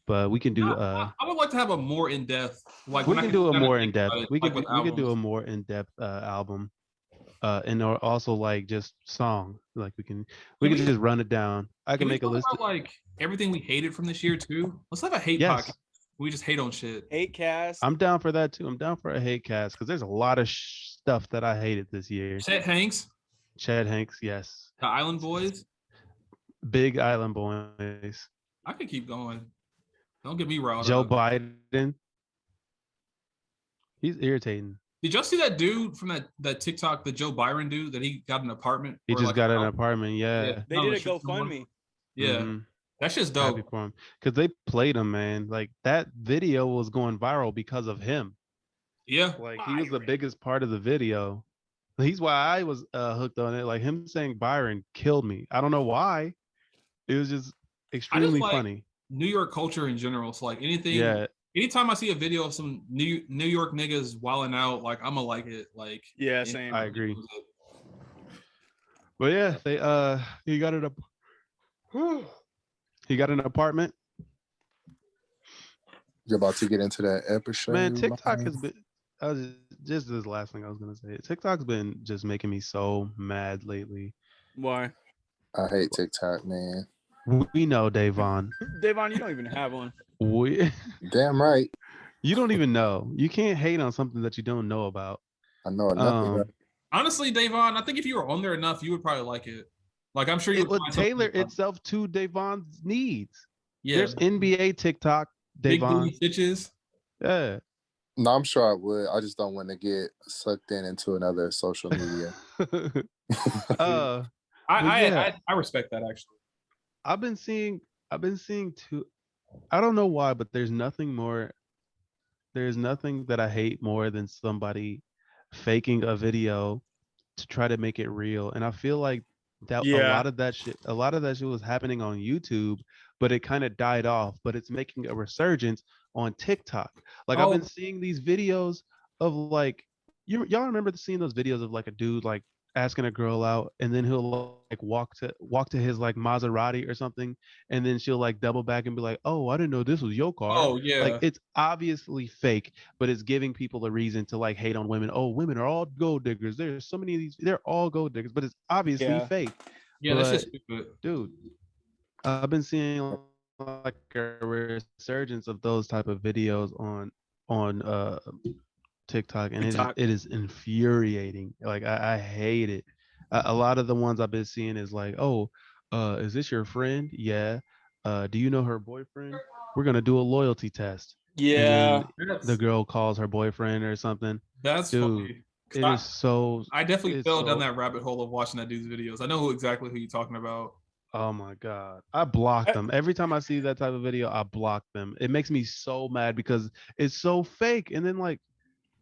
but we can do I would like to have a more in-depth, like we when I can do a kinda more think in depth. about it, We like could with we could do a albums. more in depth album. And or also like just song. Like we can Can just run it down. I Can can we make a talk list. about like everything we hated from this year too? Let's have a hate Yes. podcast. We just hate on shit. Hate cast. I'm down for that too. I'm down for a hate cast because there's a lot of stuff that I hated this year. Chet Hanks, Chad Hanks, yes. the Island Boys. Big Island Boys. I could keep going. Don't get me riled Joe up. Biden. He's irritating. Did y'all see that dude from that TikTok, the Joe Byron dude, that he got an apartment? He or, just like, got an house? apartment. Yeah. They No, did a the shit's going- GoFundMe. Yeah, Mhm. that shit's Happy dope. for him because they played him, man. Like that video was going viral because of him. Yeah, Like he was the biggest part of the video. He's why I was hooked on it. Like him saying Byron killed me. I don't know why. It was just extremely like funny. New York culture in general. So like anything, Yeah. anytime I see a video of some New York niggas wilding out, like I'ma like it. Like Yeah, you same. know, I agree. But yeah, they he got it up. He got an apartment. You're about to get into that episode. Man, TikTok has been. Just this last thing I was gonna say. TikTok's been just making me so mad lately. Why? I hate TikTok, man. We know, Davon. Davon, you don't even have one. We, Damn right. you don't even know. You can't hate on something that you don't know about. I know enough about it. Honestly, Davon, I think if you were on there enough, you would probably like it. Like I'm sure you It would find something tailor fun. itself to Davon's needs. Yeah, There's NBA TikTok, big Davon. booty stitches. Yeah. No, I'm sure I would. I just don't want to get sucked into another social media. uh, I respect that actually. I've been seeing two. I don't know why, but there's nothing that I hate more than somebody faking a video to try to make it real. And I feel like that a Yeah. lot of that shit was happening on YouTube, but it kind of died off. But it's making a resurgence on TikTok. Like I've been seeing these videos of like y'all remember seeing those videos of like a dude like asking a girl out and then he'll like walk to his like Maserati or something and then she'll like double back and be like, "Oh, I didn't know this was your car." Oh yeah. Like it's obviously fake, but it's giving people a reason to like hate on women. Oh, women are all gold diggers. There's so many of these. They're all gold diggers, but it's obviously Yeah. fake. Yeah, that's but- just stupid. Dude, I've been seeing like a resurgence of those type of videos on TikTok, and TikTok. it is infuriating. Like I hate it. A lot of the ones I've been seeing is like, "Oh, is this your friend? Yeah. Do you know her boyfriend? We're gonna do a loyalty test." Yeah. And then the girl calls her boyfriend or something. That's Dude, funny. 'Cause It is so. I definitely it's fell down so- that rabbit hole of watching that dude's videos. I know exactly who you're talking about. Oh my god, I block them every time I see that type of video. I block them. It makes me so mad because it's so fake. And then like,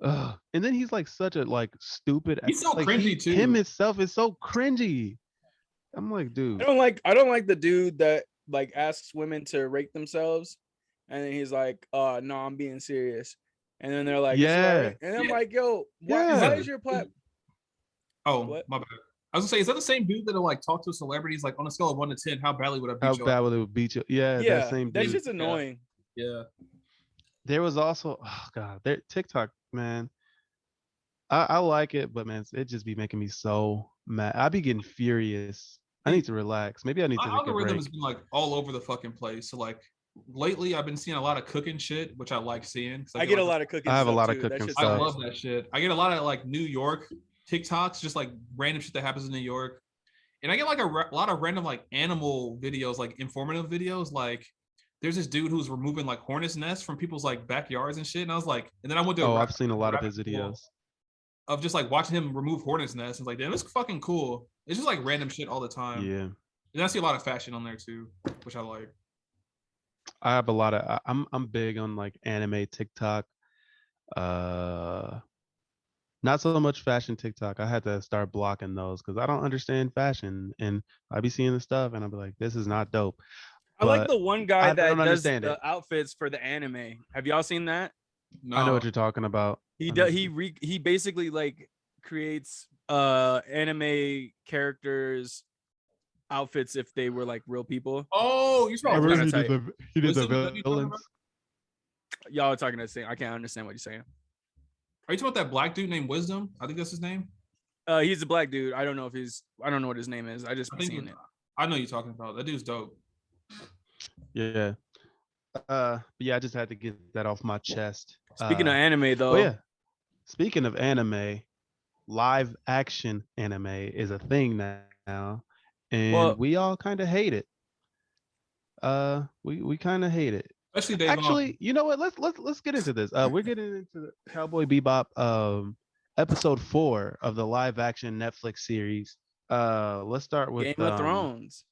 and then he's like such a like stupid. He's so like, cringy, too. Him himself is so cringy. I'm like, dude. I don't like the dude that like asks women to rate themselves, and then he's like, no, I'm being serious." And then they're like, "It's all Yeah. right." And I'm Yeah. like, "Yo, why Yeah. is your plat?" Oh, What? my bad. I was gonna say, is that the same dude that'll like talk to celebrities like on a scale of 1 to 10? How badly would I beat How you? bad would it beat you? Yeah, Yeah, that same that's dude. just annoying. Yeah. There was also, oh god, there TikTok, man. I like it, but man, it just be making me so mad. I be getting furious. I need to relax. Maybe I need My to take a algorithm break. has been like all over the fucking place. So like lately I've been seeing a lot of cooking shit, which I like seeing. I get a like, lot of cooking. I have a stuff lot of too. cooking That shit's stuff. I nice. love that shit. I get a lot of like New York TikToks, just like random shit that happens in New York. And I get like a lot of random like animal videos, like informative videos. Like there's this dude who's removing like hornets nests from people's like backyards and shit. And I was like, and then I went to Oh, a I've seen a lot of rabbit his hole videos. of just like watching him remove hornets nests. And like, damn, it's fucking cool. It's just like random shit all the time. Yeah, And I see a lot of fashion on there too, which I like. I have a lot of. I'm big on like anime TikTok. Uh, Not so much fashion TikTok. I had to start blocking those because I don't understand fashion, and I be seeing the stuff, and I'll be like, "This is not dope." I like But the one guy I don't that does understand the it. outfits for the anime. Have y'all seen that? No, I know what you're talking about. He I know does. what you- He basically like creates anime characters outfits if they were like real people. Oh, you're I talking It's remember kinda he tight. did the Wisdom, is that what you're talking villains. Y'all are talking the same. I can't understand what you're saying. Are you talking about that black dude named Wisdom? I think that's his name. He's a black dude. I don't know what his name is. I just I be think seeing it. I know you're talking about. That dude's dope. Yeah. But yeah, I just had to get that off my chest. Speaking of anime, though, Well, yeah. Speaking of anime, live action anime is a thing now, and Well- we all kind of hate it. We kind of hate it. Especially Dave. Actually, you know what? Let's get into this. We're getting into the Cowboy Bebop episode 4 of the live action Netflix series. Let's start with Game of Thrones.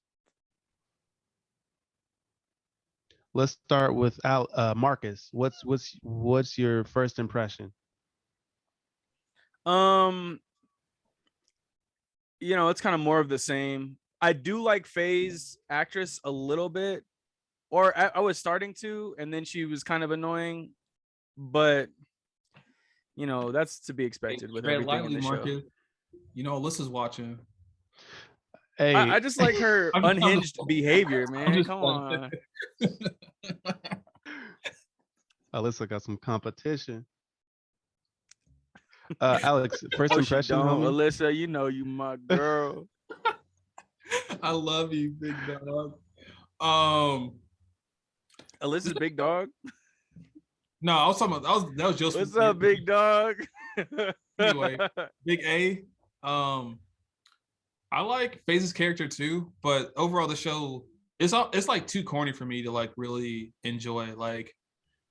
Let's start with Marcus. What's your first impression? It's kind of more of the same. I do like Faye's actress a little bit, or I was starting to, and then she was kind of annoying, but that's to be expected with Tread everything in lightly, the show. Marcus. You know, Alyssa's watching. Hey, I just like her I'm just- unhinged behavior, I'm man. just Come playing. on. Alyssa got some competition. Alex, first Oh, she impression, don't. homie? Alyssa, you my girl. I love you, big dog. Alyssa's big dog. No, I was talking about that was Joseph. What's up, big dog? Anyway. Big A. I like FaZe's character too, but overall the show it's like too corny for me to like really enjoy. Like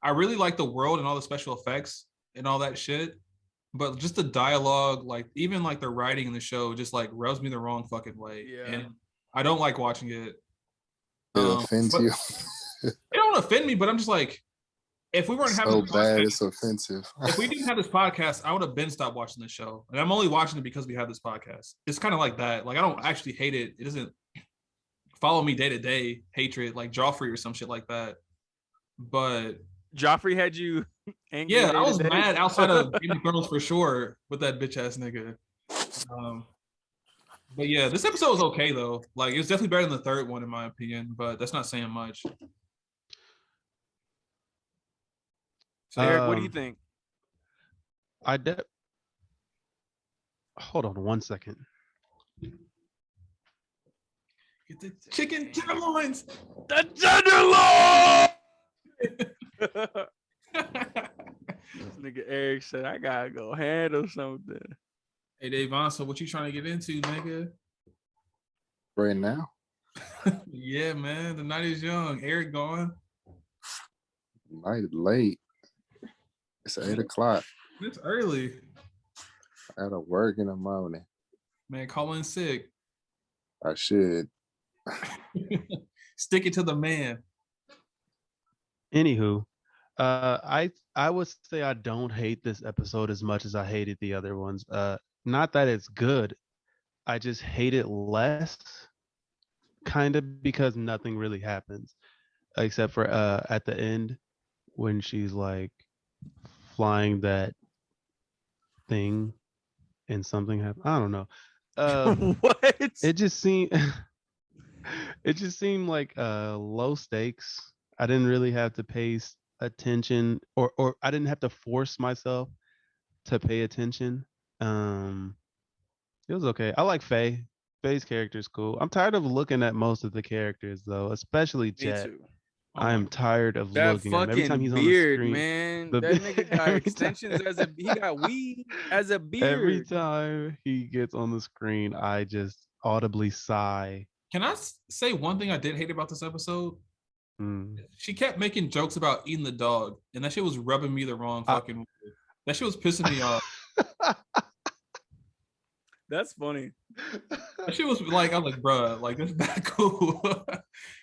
I really like the world and all the special effects and all that shit, but just the dialogue, like even like the writing in the show, just like rubs me the wrong fucking way. Yeah. And I don't like watching it. It offends but you It don't offend me, but I'm just like, if we weren't having so this bad. podcast- It's offensive. if we didn't have this podcast, I would have been stopped watching the show. And I'm only watching it because we have this podcast. It's kind of like that. Like I don't actually hate it. It doesn't follow me day to day hatred like Joffrey or some shit like that. But Joffrey had you angry. yeah, I was day-to-day? mad outside of Game of Thrones for sure with that bitch ass nigga. But yeah, this episode was okay though. Like it was definitely better than the third one in my opinion, but that's not saying much. So Eric, what do you Um, think? Hold on one second. get the chicken tenderloins. The Tenderloin! This nigga Eric said, I gotta go handle something. Hey Davon, so what you trying to get into, nigga? Right now, Yeah, man. The night is young. Eric gone. night late. It's 8:00. It's early. I gotta work in the morning. Man, call in sick. I should. Stick it to the man. Anywho, I would say I don't hate this episode as much as I hated the other ones. Not that it's good, I just hate it less, kind of because nothing really happens, except for at the end when she's like flying that thing and something happened. I don't know. What? It just seemed like low stakes. I didn't really have to pay attention, or I didn't have to force myself to pay attention. It was okay. I like Faye. Faye's character is cool. I'm tired of looking at most of the characters though, especially Me Jet. too. Oh I my am tired of That looking at him. Every time fucking he's on the beard, screen, man. the That nigga got every time- extensions he got weed as a every beard. time he gets on the screen, I just audibly sigh. Can I say one thing I did hate about this episode? Mm. She kept making jokes about eating the dog, and that shit was rubbing me the wrong fucking way. That shit was pissing me off. That's funny. That shit was like, I was like, bruh, like that's not cool.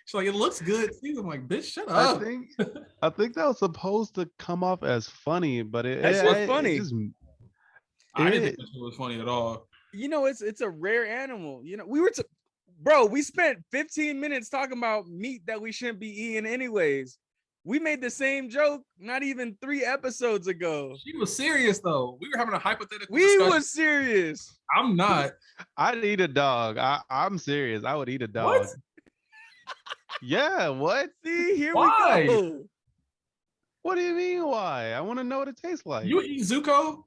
She's like, it looks good. I'm like, bitch, shut I up. think that was supposed to come off as funny, but That shit was funny. It just, I didn't it- think that shit was funny at all. You know, it's a rare animal. You know, bro, we spent 15 minutes talking about meat that we shouldn't be eating anyways. We made the same joke not even 3 episodes ago. She was serious though. We were having a hypothetical We discussion. was serious. I'm not. I'd eat a dog. I'm serious. I would eat a dog. What? Yeah, what? See, here Why? we go. What do you mean why? I want to know what it tastes like. You eat Zuko?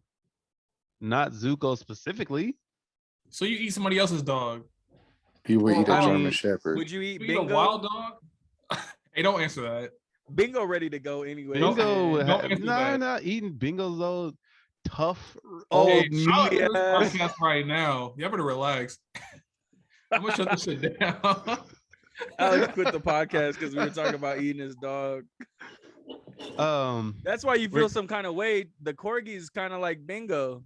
Not Zuko specifically. So you eat somebody else's dog? He would eat a I German mean, Shepherd. Would you eat You eat a Bingo? wild dog? Hey, don't answer that. Bingo ready to go anyway. Don't- Bingo, don't answer nah, that. not eating Bingo's old tough Oh, Hey, old I'm meat. doing this ass. podcast right now. Y'all better relax. I'm gonna shut this shit down. Alex quit the podcast because we were talking about eating his dog. That's why you feel We're- some kind of way. The corgi's kind of like Bingo.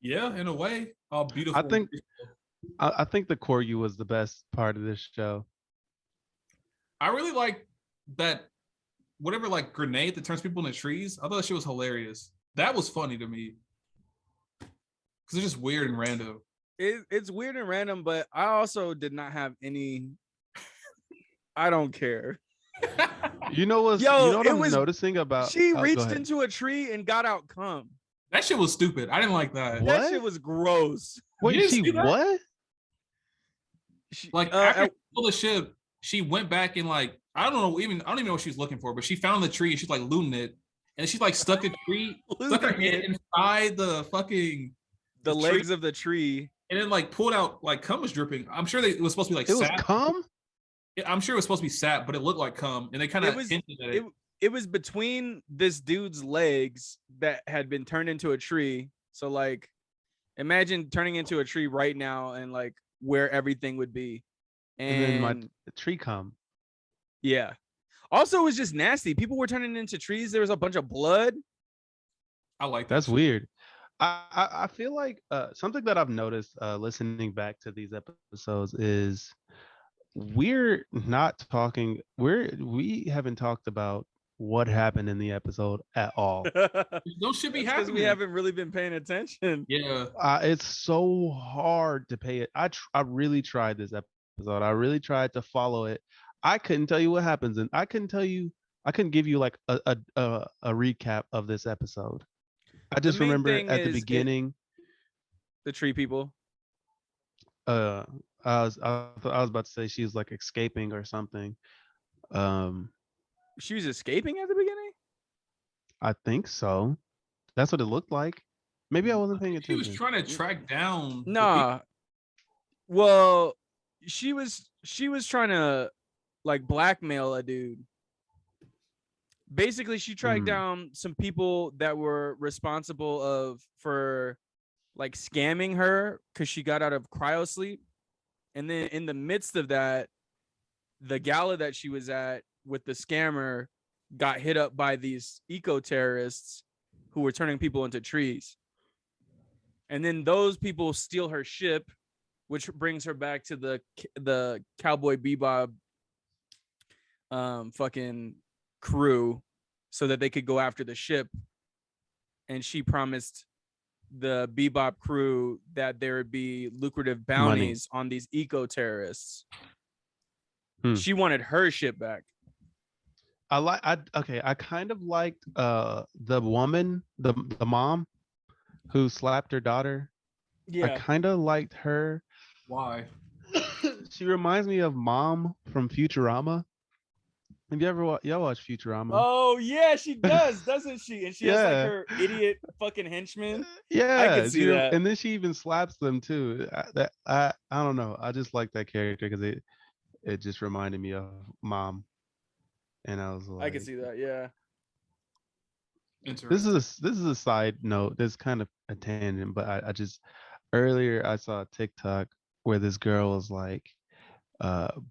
Yeah, in a way. All beautiful. I think the corgi was the best part of this show. I really like that whatever like grenade that turns people into trees. I thought that shit was hilarious. That was funny to me. Cause it's just weird and random. It's weird and random, but I also did not have any. I don't care. You know what? Yo, you know what it I'm was- noticing about? She oh, go reached ahead. into a tree and got out cum. That shit was stupid. I didn't like that. What? That shit was gross. You Wait, didn't she see that? what? Like after she pulled the ship, she went back and like I don't even know what she was looking for, but she found the tree and she's like looting it, and she like stuck the tree, stuck her Looting hand it. inside the fucking The tree. legs of the tree. and then like pulled out like cum was dripping. I'm sure it was supposed to be like It was sap. cum. I'm sure it was supposed to be sap, but it looked like cum, and they kind It of was- hinted at it. It was between this dude's legs that had been turned into a tree. So like, imagine turning into a tree right now and like where everything would be. And then my And tree cum. yeah. Also, it was just nasty. People were turning into trees. There was a bunch of blood. I like that. That's weird. I feel like something that I've noticed listening back to these episodes is we haven't talked about what happened in the episode at all. No shit be Because happening. we haven't really been paying attention. Yeah, It's so hard to pay it. I really tried this episode. I really tried to follow it. I couldn't tell you what happens, and I couldn't give you like a recap of this episode. I just main remember thing at the is beginning. The tree people. I was about to say she was like escaping or something. She was escaping at the beginning? I think so. That's what it looked like. Maybe I wasn't paying she attention. was trying to track down. the Nah. Well, she was trying to like blackmail a dude. Basically, she tracked Hmm. down some people that were responsible for like scamming her because she got out of cryo sleep. And then in the midst of that, the gala that she was at with the scammer got hit up by these eco-terrorists who were turning people into trees. And then those people steal her ship, which brings her back to the Cowboy Bebop fucking crew so that they could go after the ship. And she promised the Bebop crew that there would be lucrative bounties on these eco-terrorists. She wanted her ship back. I kind of liked the woman, the mom who slapped her daughter. I kind of liked her. Why? She reminds me of Mom from Futurama. Have you ever y'all watch Futurama? Oh yeah, she does, doesn't she? And she has like Yeah. her idiot fucking henchman. Yeah, can see that. And then she even slaps them too. I don't know. I just like that character because it just reminded me of Mom. and I was like, I can see that. Yeah. Interesting. This is a side note. This kind of a tangent, but I just earlier I saw a TikTok where this girl was like,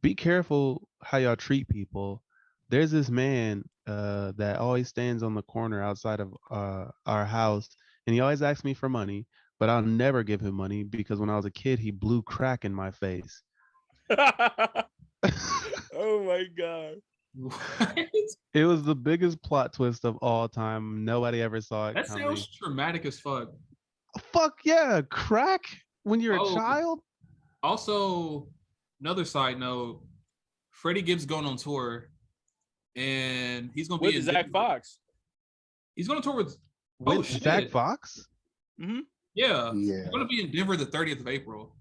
be careful how y'all treat people. There's this man that always stands on the corner outside of our house, and he always asks me for money, but I'll never give him money because when I was a kid, he blew crack in my face. Oh my god. What? It was the biggest plot twist of all time. Nobody ever saw it That coming. sounds traumatic as fuck. Fuck yeah, crack when you're a Oh. child. Also, another side note, Freddie Gibbs going on tour, and he's gonna be With in Zach Denver. Fox. He's going to tour with With shit. Zach Fox. Mm-hmm. Yeah, Yeah. he's gonna be in Denver the 30th of April.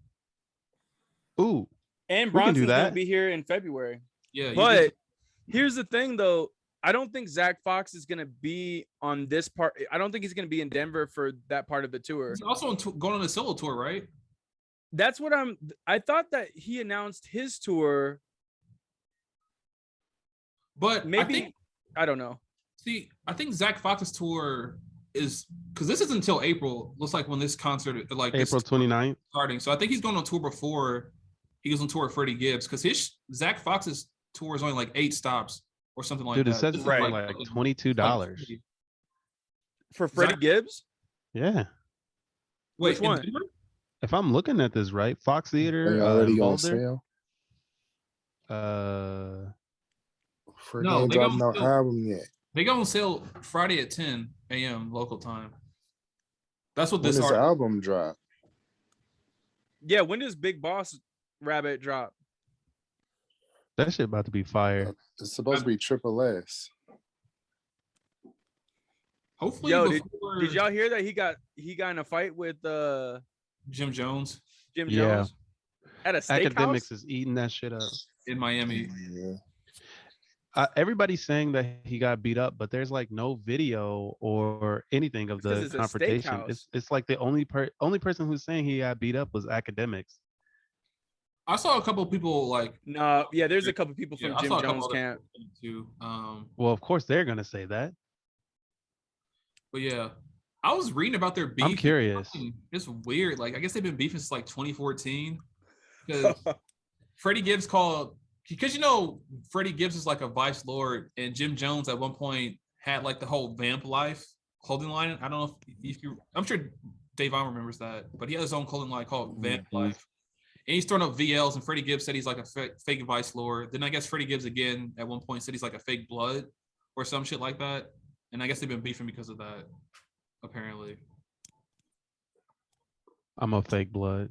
Ooh, And We can do Bronson's gonna that. be here in February. Yeah, you But just- here's the thing, though. I don't think Zach Fox is gonna be on this part. I don't think he's gonna be in Denver for that part of the tour. he's also going on a solo tour, right? That's what I thought that he announced his tour. But Maybe I don't know. I think Zach Fox's tour is because this is until April. Looks like when this concert like this April 29th. starting. So I think he's going on tour before he goes on tour with Freddie Gibbs because his Zach Fox's tour is only like 8 stops or something like Dude, that. it says This is something Right. like $22. For Freddie Zach- Gibbs? Yeah. Wait, Which one? in Denver? If I'm looking at this right, Fox Theater They already in on Boulder. sale. Uh, Freddie No, ain't they dropped no gonna still- album yet. They go on sale Friday at 10 a.m. local time. That's what When this does the article. album drop? Yeah, when does Big Boss Rabbit drop? that shit about to be fire. It's supposed to be Triple S. Hopefully, Yo, before did y'all hear that he got in a fight with Jim Jones Jim Yeah. Jones at a steakhouse? Academics is eating that shit up. in Miami? Yeah. Everybody's saying that he got beat up, but there's like no video or anything of It's 'cause the it's a confrontation. steakhouse. It's like the only person who's saying he got beat up was Academics. I saw a couple people like No, yeah, there's a couple people yeah, from I Jim saw a couple Jones other camp. people too. Well, of course they're gonna say that. But yeah, I was reading about their beef. I'm curious. It's weird. Like I guess they've been beefing since like 2014. Because Freddie Gibbs called because Freddie Gibbs is like a vice lord, and Jim Jones at one point had like the whole Vamp Life clothing line. I don't know if you. I'm sure Davon remembers that, but he had his own clothing line called Vamp Mhm. Life. And he's throwing up VLs, and Freddie Gibbs said he's like a fake vice lord. Then I guess Freddie Gibbs again at one point said he's like a fake blood or some shit like that. And I guess they've been beefing because of that, apparently. I'm a fake blood.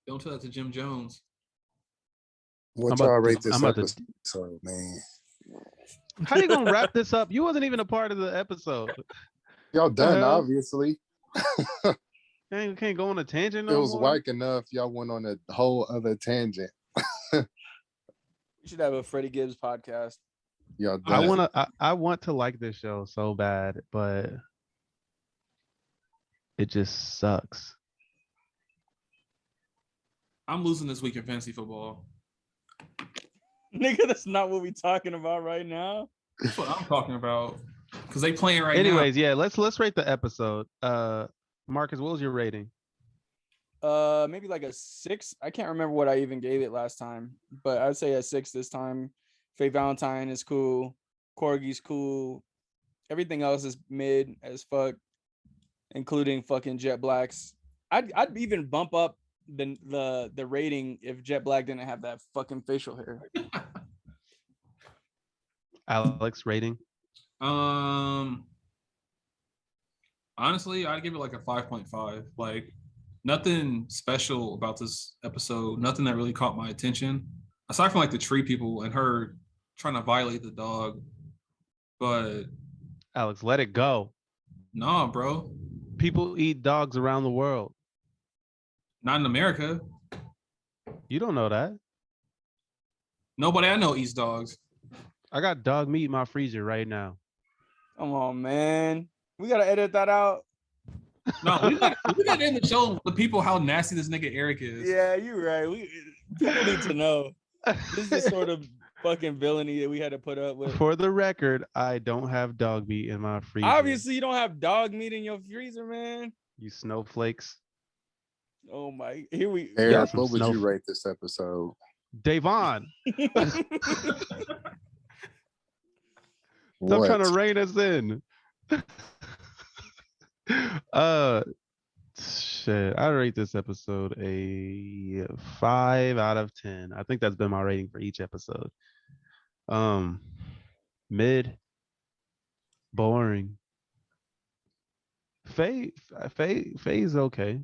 Don't tell that to Jim Jones. What I'm about y'all to- rate this I'm about to- episode, man? How you gonna wrap this up? You wasn't even a part of the episode. Y'all done, hell? obviously. Can't go on a tangent. It No was more? whack enough. Y'all went on a whole other tangent. You should have a Freddie Gibbs podcast. Y'all done. I want to like this show so bad, but it just sucks. I'm losing this week in fantasy football. Nigga, that's not what we talking about right now. That's what I'm talking about. Because they playing right Anyways, yeah, let's rate the episode. Marcus, what was your rating? Maybe like a 6. I can't remember what I even gave it last time, but I'd say a 6 this time. Faye Valentine is cool. Corgi's cool. Everything else is mid as fuck, including fucking Jet Black's. I'd even bump up the rating if Jet Black didn't have that fucking facial hair. Alex rating? Honestly, I'd give it like a 5.5. Like nothing special about this episode. Nothing that really caught my attention. Aside from like the tree people and her trying to violate the dog. But Alex, let it go. nah, bro. People eat dogs around the world. Not in America. You don't know that. Nobody I know eats dogs. I got dog meat in my freezer right now. Come on, man. We gotta edit that out. No, we got in to show the people how nasty this nigga Eric is. Yeah, you're right. People need to know. This is sort of fucking villainy that we had to put up with. For the record, I don't have dog meat in my freezer. Obviously, you don't have dog meat in your freezer, man. You snowflakes. Oh my! Here we. Eric, some what would snow- you rate this episode? Davon, stop What? trying to rein us in. Shit. I rate this episode a 5 out of 10. I think that's been my rating for each episode. Mid, boring. Faye's okay.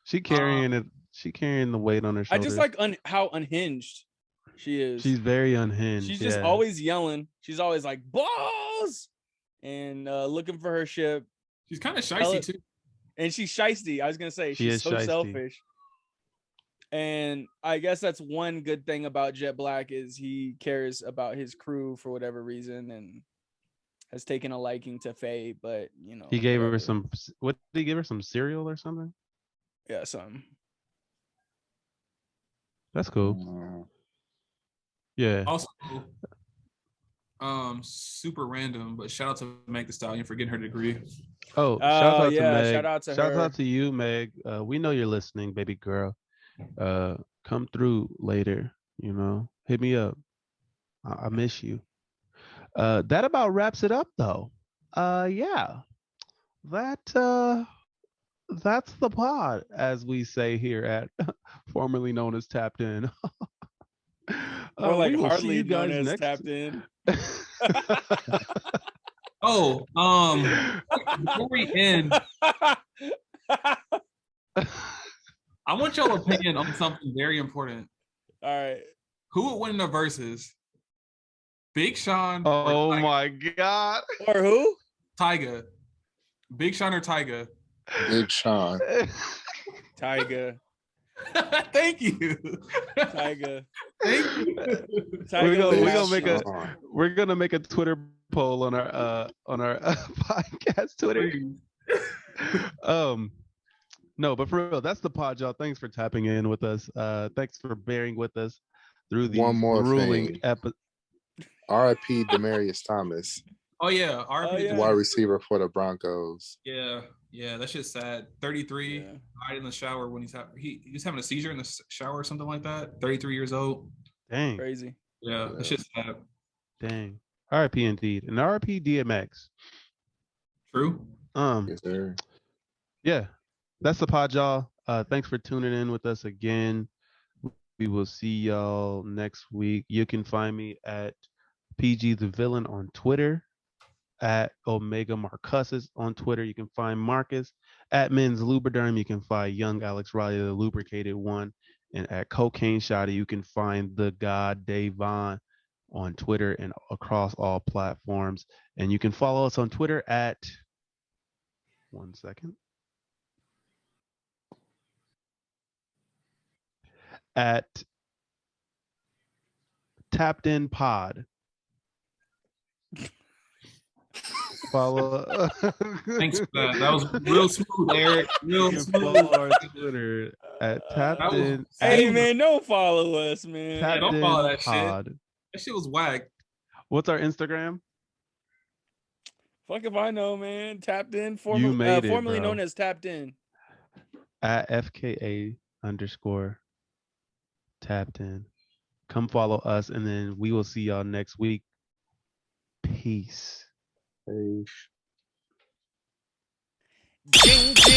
She carrying it. She carrying the weight on her I shoulders. just like how unhinged she is. She's very unhinged. She's just yeah. always yelling. She's always like balls and looking for her ship. She's kind of shicey too. And she's shiesty. I was gonna say She she's is so shiesty. selfish. And I guess that's one good thing about Jet Black is he cares about his crew for whatever reason and has taken a liking to Faye. But you know, He gave her whatever. some. What did he give her? Some cereal or something? Yeah, something. That's cool. Mm. Yeah. Also, super random, but shout out to Meg the Stallion for getting her degree. Oh, shout out yeah, to Meg. shout out to Shout her. out to you, Meg. We know you're listening, baby girl. Come through later. You know, hit me up. I miss you. That about wraps it up, though. Yeah, that's the pod, as we say here at formerly known as Tapped In. Or like we will see hardly you known guys as next. Tapped In. Oh, before we end, I want y'all opinion on something very important. All right. Who would win in the verses? Big Sean Oh or my god. Or who? Tyga? Big Sean or Tyga? Big Sean. Tyga. Thank you. Tyga. Thank you. Tyga we was- gonna make a Sean. we're gonna make a Twitter poll on our podcast Twitter. No, but for real, that's the pod, y'all. Thanks for tapping in with us. Thanks for bearing with us through these One more grueling thing. episodes. R.I.P. Demarius Thomas, Oh yeah, RP. yeah. wide receiver for the Broncos. Yeah, that shit's sad. 33, Yeah. died in the shower when he was having a seizure in the shower or something like that. 33 years old. Dang, Crazy. Yeah, that shit's sad. dang. RIP indeed, and RIP DMX. True. Yes, sir. Yeah, that's the pod, y'all. Thanks for tuning in with us again. We will see y'all next week. You can find me at PG the Villain on Twitter, at Omega Marcussus on Twitter. You can find Marcus at Men's Lubriderm. You can find Young Alex Riley, the lubricated one, and at Cocaine Shotty. You can find the God Davon on Twitter and across all platforms. And you can follow us on Twitter at 1 second. At Tapped In Pod. Follow. Thanks for that. That was real smooth, Eric. Real You can smooth. follow our Twitter at Tapped That was- In. Hey at man, don't follow us, man. Tapped don't In follow that shit. Pod. That shit was whack. What's our Instagram? Fuck if I know, man. Tapped in, You made it, formerly bro. known as Tapped In. At FKA_tapped in. Come follow us, and then we will see y'all next week. Peace. Hey. Ding, ding.